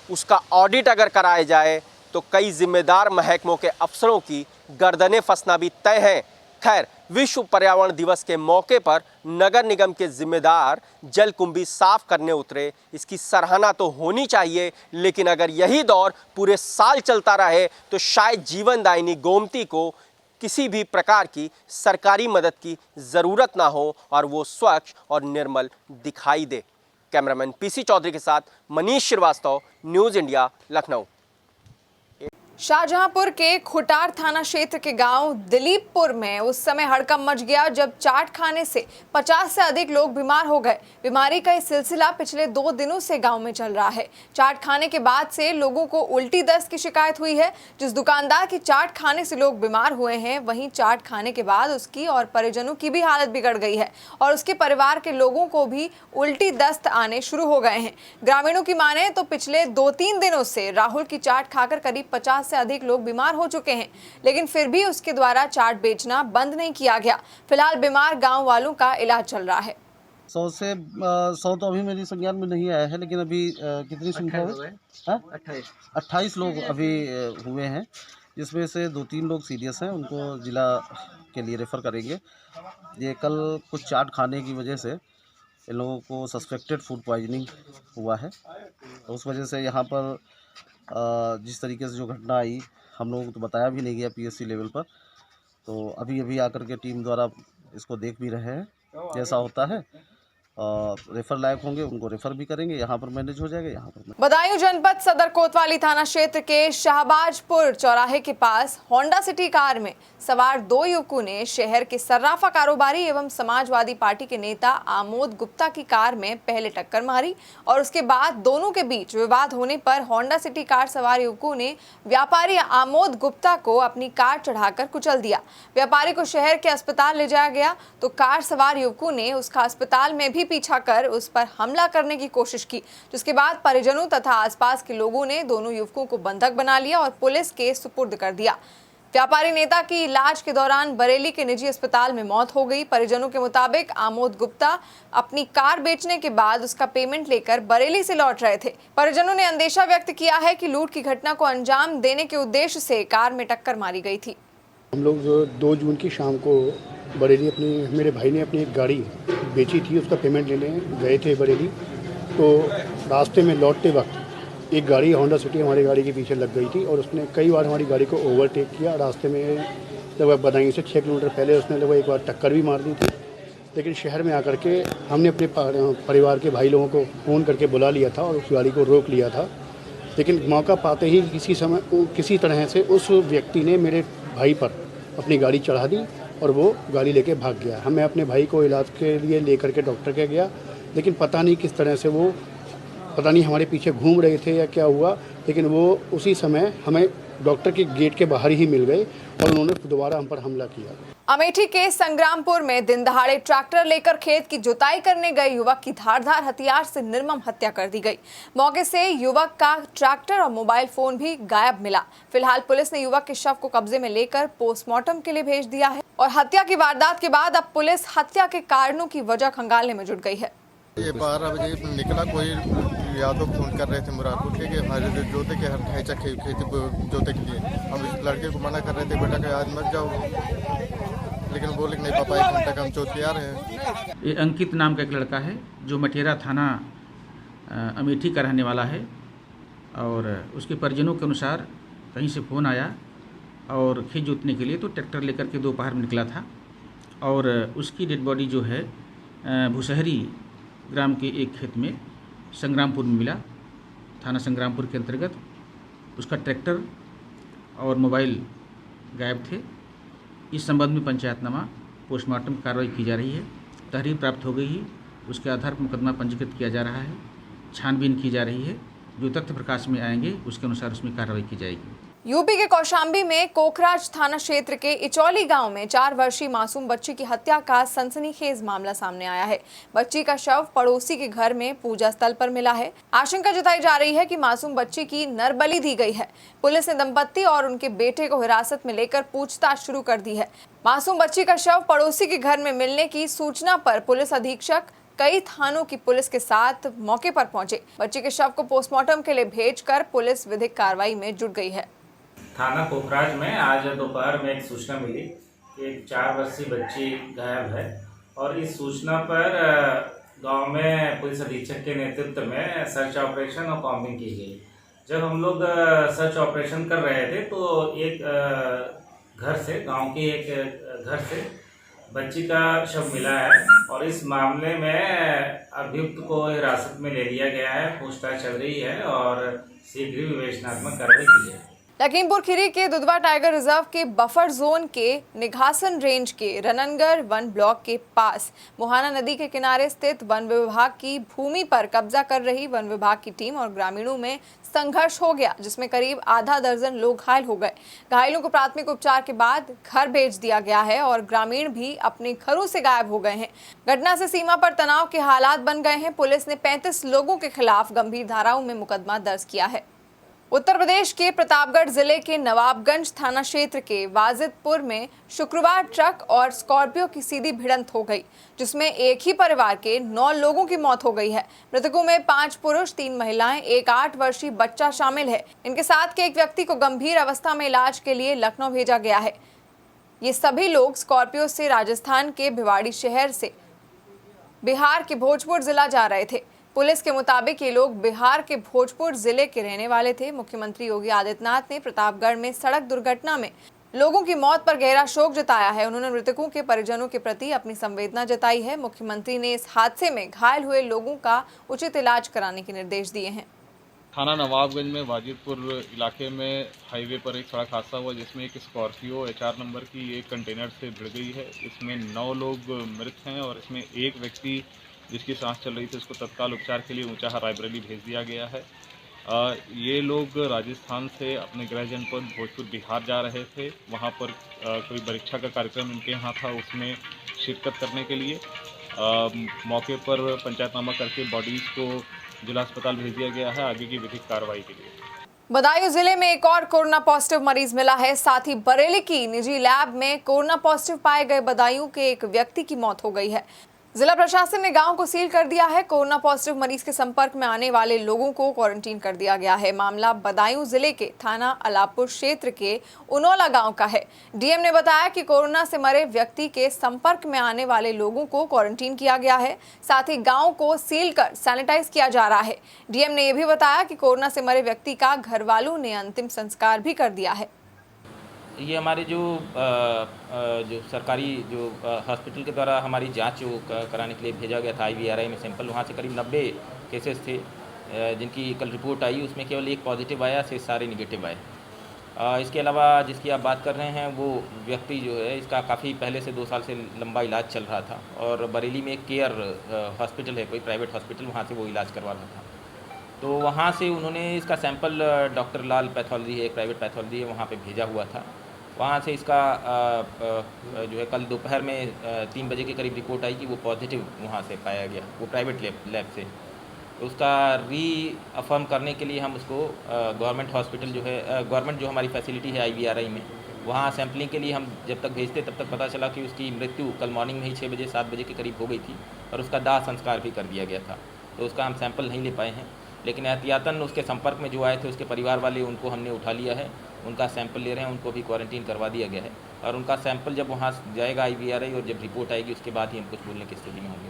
उसका ऑडिट अगर कराया जाए तो कई जिम्मेदार महकमों के अफसरों की गर्दनें फंसना भी तय है। खैर, विश्व पर्यावरण दिवस के मौके पर नगर निगम के जिम्मेदार जलकुंभी साफ करने उतरे, इसकी सराहना तो होनी चाहिए, लेकिन अगर यही दौर पूरे साल चलता रहे तो शायद जीवनदायिनी गोमती को किसी भी प्रकार की सरकारी मदद की ज़रूरत ना हो और वो स्वच्छ और निर्मल दिखाई दे। कैमरामैन पीसी चौधरी के साथ मनीष श्रीवास्तव, न्यूज़ इंडिया, लखनऊ। शाहजहांपुर के खुटार थाना क्षेत्र के गांव दिलीपपुर में उस समय हड़कंप मच गया जब चाट खाने से 50 से अधिक लोग बीमार हो गए। बीमारी का ये सिलसिला पिछले 2 दिनों से गांव में चल रहा है। चाट खाने के बाद से लोगों को उल्टी दस्त की शिकायत हुई है। जिस दुकानदार की चाट खाने से लोग बीमार हुए हैं, वहीं चाट खाने के बाद उसकी और परिजनों की भी हालत बिगड़ गई है और उसके परिवार के लोगों को भी उल्टी दस्त आने शुरू हो गए हैं। ग्रामीणों की माने तो पिछले 2-3 दिनों से राहुल की चाट खाकर करीब 50 से अधिक लोग बीमार हो चुके हैं, लेकिन फिर भी उसके द्वारा चाट बेचना बंद नहीं किया गया। फिलहाल बीमार गांव वालों का इलाज चल रहा है। 100 तो अभी मेरी संज्ञान में नहीं आया है, लेकिन अभी कितनी संख्या है? 28 लोग अभी हुए हैं, जिसमें से 2-3 लोग सीरियस हैं, उनको जिला के लिए रेफ़र करेंगे। ये कल कुछ चाट खाने की वजह से इन लोगों को सस्पेक्टेड फूड पॉइजनिंग हुआ है, तो उस वजह से यहाँ पर जिस तरीके से जो घटना आई, हम लोगों को तो बताया भी नहीं गया पीएससी लेवल पर। तो अभी आकर के टीम द्वारा इसको देख भी रहे हैं, जैसा होता है रेफर लायक होंगे उनको रेफर भी करेंगे, यहाँ पर मैनेज हो जाएगा। यहाँ पर बदायूं जनपद सदर कोतवाली थाना क्षेत्र के शाहबाजपुर चौराहे के पास होंडा सिटी कार में सवार 2 युवकों ने शहर के सर्राफा कारोबारी एवं समाजवादी पार्टी के नेता आमोद गुप्ता की कार में पहले टक्कर मारी और उसके बाद दोनों के बीच विवाद होने पर होंडा सिटी कार सवार युवकों ने व्यापारी आमोद गुप्ता को अपनी कार चढ़ाकर कुचल दिया। व्यापारी को शहर के अस्पताल ले जाया गया तो कार सवार युवकों ने उसका अस्पताल में भी पीछा कर उस पर हमला करने की कोशिश की, जिसके बाद परिजनों तथा आसपास के लोगों ने दोनों युवकों को बंधक बना लिया और पुलिस के सुपुर्द कर दिया। व्यापारी नेता की इलाज के दौरान बरेली के निजी अस्पताल में मौत हो गई। परिजनों के मुताबिक आमोद गुप्ता अपनी कार बेचने के बाद उसका पेमेंट लेकर बरेली से लौट रहे थे। परिजनों ने अंदेशा व्यक्त किया है कि लूट की घटना को अंजाम देने के उद्देश्य से कार में टक्कर मारी गई थी। हम लोग 2 जून की शाम को बरेली मेरे भाई ने अपनी एक गाड़ी बेची थी, उसका पेमेंट लेने गए थे बरेली। तो रास्ते में लौटते वक्त एक गाड़ी होंडा सिटी हमारी गाड़ी के पीछे लग गई थी और उसने कई बार हमारी गाड़ी को ओवरटेक किया। रास्ते में लगभग बदायूं से 6 किलोमीटर पहले उसने लगभग एक बार टक्कर भी मार दी थी। लेकिन शहर में आकर के हमने अपने परिवार के भाई लोगों को फ़ोन करके बुला लिया था और उस गाड़ी को रोक लिया था। लेकिन मौका पाते ही किसी तरह से उस व्यक्ति ने मेरे भाई पर अपनी गाड़ी चढ़ा दी और वो गाड़ी लेके भाग गया। मैं अपने भाई को इलाज के लिए लेकर के डॉक्टर के गया, लेकिन पता नहीं किस तरह से वो हमारे पीछे घूम रहे थे या क्या हुआ, लेकिन वो उसी समय हमें डॉक्टर के गेट के बाहर ही मिल गए और उन्होंने दोबारा हम पर हमला किया। अमेठी के संग्रामपुर में दिन दहाड़े ट्रैक्टर लेकर खेत की जुताई करने गए युवक की धारदार हथियार से निर्मम हत्या कर दी गई। मौके से युवक का ट्रैक्टर और मोबाइल फोन भी गायब मिला। फिलहाल पुलिस ने युवक के शव को कब्जे में लेकर पोस्टमार्टम के लिए भेज दिया है और हत्या की वारदात के बाद अब पुलिस हत्या के कारणों की वजह खंगालने में जुट गई है। ये 12 बजे निकला, कोई यादव फोन कर रहे थे मुरादपुर के कि हमारे जोते के ढांचा खेती जोते के लिए। हम इस लड़के को मना कर रहे थे, बेटा का आज मत जाओ, लेकिन बोले नहीं पापा 1 घंटा का हम जोत के आ रहे हैं। ये अंकित नाम का एक लड़का है जो मटेरा थाना अमेठी का रहने वाला है और उसके परिजनों के अनुसार कहीं से फ़ोन आया और खेत जोतने के लिए तो ट्रैक्टर लेकर के दोपहर में निकला था और उसकी डेड बॉडी जो है भूसहरी ग्राम के एक खेत में संग्रामपुर में मिला। थाना संग्रामपुर के अंतर्गत उसका ट्रैक्टर और मोबाइल गायब थे। इस संबंध में पंचायतनामा पोस्टमार्टम कार्रवाई की जा रही है। तहरीर प्राप्त हो गई है, उसके आधार पर मुकदमा पंजीकृत किया जा रहा है, छानबीन की जा रही है। जो तथ्य प्रकाश में आएंगे उसके अनुसार उसमें कार्रवाई की जाएगी। यूपी के कौशाम्बी में कोखराज थाना क्षेत्र के इचौली गांव में 4 वर्षीय मासूम बच्ची की हत्या का सनसनीखेज मामला सामने आया है। बच्ची का शव पड़ोसी के घर में पूजा स्थल पर मिला है। आशंका जताई जा रही है कि मासूम बच्ची की नरबली दी गई है। पुलिस ने दंपत्ति और उनके बेटे को हिरासत में लेकर पूछताछ शुरू कर दी है। मासूम बच्ची का शव पड़ोसी के घर में मिलने की सूचना पर पुलिस अधीक्षक कई थानों की पुलिस के साथ मौके पर पहुंचे। बच्ची के शव को पोस्टमार्टम के लिए भेजकर पुलिस विधिक कार्रवाई में जुट गई है। थाना कोखराज में आज दोपहर में एक सूचना मिली कि एक 4 वर्षीय बच्ची गायब है और इस सूचना पर गांव में पुलिस अधीक्षक के नेतृत्व में सर्च ऑपरेशन और कॉम्बिंग की गई। जब हम लोग सर्च ऑपरेशन कर रहे थे तो एक घर से, गांव के एक घर से बच्ची का शव मिला है और इस मामले में अभियुक्त को हिरासत में ले लिया गया है। पूछताछ चल रही है और शीघ्र ही विवेचनात्मक कार्रवाई की है। लखीमपुर खीरी के दुधवा टाइगर रिजर्व के बफर जोन के निघासन रेंज के रननगर वन ब्लॉक के पास मोहाना नदी के किनारे स्थित वन विभाग की भूमि पर कब्जा कर रही वन विभाग की टीम और ग्रामीणों में संघर्ष हो गया, जिसमें करीब आधा दर्जन लोग घायल हो गए। घायलों को प्राथमिक उपचार के बाद घर भेज दिया गया है और ग्रामीण भी अपने घरों से गायब हो गए हैं। घटना से सीमा पर तनाव के हालात बन गए हैं। पुलिस ने 35 लोगों के खिलाफ गंभीर धाराओं में मुकदमा दर्ज किया है। उत्तर प्रदेश के प्रतापगढ़ जिले के नवाबगंज थाना क्षेत्र के वाजिदपुर में शुक्रवार ट्रक और स्कॉर्पियो की सीधी भिड़ंत हो गई, जिसमें एक ही परिवार के 9 लोगों की मौत हो गई है। मृतकों में 5 पुरुष, 3 महिलाएं, एक 8 वर्षीय बच्चा शामिल है। इनके साथ के एक व्यक्ति को गंभीर अवस्था में इलाज के लिए लखनऊ भेजा गया है। ये सभी लोग स्कॉर्पियो से राजस्थान के भिवाड़ी शहर से बिहार के भोजपुर जिला जा रहे थे। पुलिस के मुताबिक ये लोग बिहार के भोजपुर जिले के रहने वाले थे। मुख्यमंत्री योगी आदित्यनाथ ने प्रतापगढ़ में सड़क दुर्घटना में लोगों की मौत पर गहरा शोक जताया है। उन्होंने मृतकों के परिजनों के प्रति अपनी संवेदना जताई है। मुख्यमंत्री ने इस हादसे में घायल हुए लोगों का उचित इलाज कराने के निर्देश दिए हैं। थाना नवाबगंज में वाजिदपुर इलाके में हाईवे पर एक सड़क हादसा हुआ, जिसमें एक स्कॉर्पियो HR नंबर की एक कंटेनर से भिड़ गई है। इसमें 9 लोग मृत हैं और इसमें एक व्यक्ति जिसकी सांस चल रही थी उसको तत्काल उपचार के लिए ऊंचाहार रायबरेली भेज दिया गया है। ये लोग राजस्थान से अपने गृह जनपद भोजपुर बिहार जा रहे थे। वहां पर कोई परीक्षा का कार्यक्रम इनके यहाँ था, उसमें शिरकत करने के लिए मौके पर पंचायतनामा करके बॉडीज को जिला अस्पताल भेज दिया गया है आगे की विधिक कार्रवाई के लिए। बदायूं जिले में एक और कोरोना पॉजिटिव मरीज मिला है। साथ ही बरेली की निजी लैब में कोरोना पॉजिटिव पाए गए बदायूं के एक व्यक्ति की मौत हो गई है। जिला प्रशासन ने गांव को सील कर दिया है। कोरोना पॉजिटिव मरीज के संपर्क में आने वाले लोगों को क्वारंटीन कर दिया गया है। मामला बदायूं जिले के थाना अलापुर क्षेत्र के उनौला गांव का है। डीएम ने बताया कि कोरोना से मरे व्यक्ति के संपर्क में आने वाले लोगों को क्वारंटीन किया गया है। साथ ही गांव को सील कर सैनिटाइज किया जा रहा है। डीएम ने यह भी बताया कि कोरोना से मरे व्यक्ति का घर वालों ने अंतिम संस्कार भी कर दिया है। ये हमारे जो सरकारी हॉस्पिटल के द्वारा हमारी जांच कराने के लिए भेजा गया था IVRI में सैंपल, वहाँ से करीब 90 केसेस थे जिनकी कल रिपोर्ट आई। उसमें केवल एक पॉजिटिव आया, से सारे निगेटिव आए। इसके अलावा जिसकी आप बात कर रहे हैं वो व्यक्ति जो है, इसका काफ़ी पहले से 2 साल से लंबा इलाज चल रहा था और बरेली में एक केयर हॉस्पिटल है, कोई प्राइवेट हॉस्पिटल, वहाँ से वो इलाज करवा रहा था। तो वहाँ से उन्होंने इसका सैंपल डॉक्टर लाल पैथोलॉजी है, एक प्राइवेट पैथोलॉजी है, वहाँ पे भेजा हुआ था। वहाँ से इसका जो है कल दोपहर में 3 बजे के करीब रिपोर्ट आई कि वो पॉजिटिव वहाँ से पाया गया, वो प्राइवेट लैब से। तो उसका रीअफर्म करने के लिए हम उसको गवर्नमेंट हॉस्पिटल जो है, गवर्नमेंट जो हमारी फैसिलिटी है IVRI में, वहाँ सैम्पलिंग के लिए हम जब तक भेजते तब तक पता चला कि उसकी मृत्यु कल मॉर्निंग में ही 6 बजे 7 बजे के करीब हो गई थी और उसका दाह संस्कार भी कर दिया गया था। तो उसका हम सैंपल नहीं ले पाए हैं, लेकिन एहतियातन उसके संपर्क में जो आए थे उसके परिवार वाले, उनको हमने उठा लिया है, उनका सैंपल ले रहे हैं, उनको भी क्वारंटीन करवा दिया गया है और उनका सैंपल जब वहाँ जाएगा IVRI और जब रिपोर्ट आएगी उसके बाद ही हम कुछ बोलने की स्थिति में होंगे।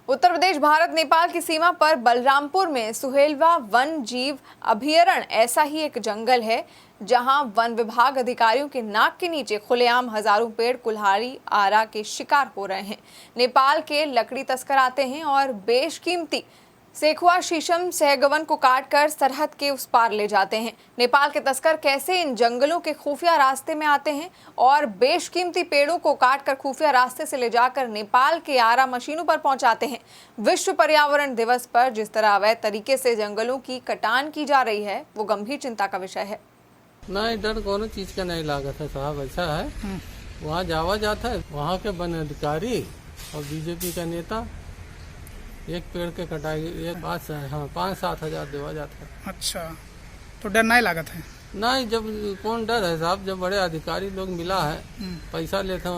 उत्तर प्रदेश भारत नेपाल की सीमा पर बलरामपुर में सुहेलवा वन जीव अभयारण्य ऐसा ही एक जंगल है जहां वन विभाग अधिकारियों के नाक के नीचे खुलेआम हजारों पेड़ कुल्हाड़ी आरा के शिकार हो रहे हैं। नेपाल के लकड़ी तस्कर आते हैं और बेशकीमती सेखुआ शीशम सहगवन को काटकर सरहद के उस पार ले जाते हैं। नेपाल के तस्कर कैसे इन जंगलों के खुफिया रास्ते में आते हैं और बेशकीमती पेड़ों को काटकर खुफिया रास्ते से ले जाकर नेपाल के आरा मशीनों पर पहुंचाते हैं। विश्व पर्यावरण दिवस पर जिस तरह अवैध तरीके से जंगलों की कटान की जा रही है वो गंभीर चिंता का विषय है। नहीं, डर कोनो चीज का नहीं लागत है साहब। ऐसा है वहाँ जावा जाता है, वहाँ के वन अधिकारी और बीजेपी का नेता एक पेड़ के कटाई एक 5-7 हजार देवा जाता है। अच्छा, तो डर नहीं लागत है? नहीं, जब कौन डर है साहब, जब बड़े अधिकारी लोग मिला है, पैसा लेते हैं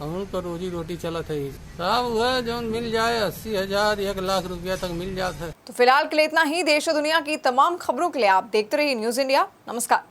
उनको रोजी रोटी चलत है साहब। वह जो मिल जाए 80,000 1 लाख रुपया तक मिल जाता है। तो फिलहाल के लिए इतना ही। देश और दुनिया की तमाम खबरों के लिए आप देखते रहिए न्यूज़ इंडिया। नमस्कार।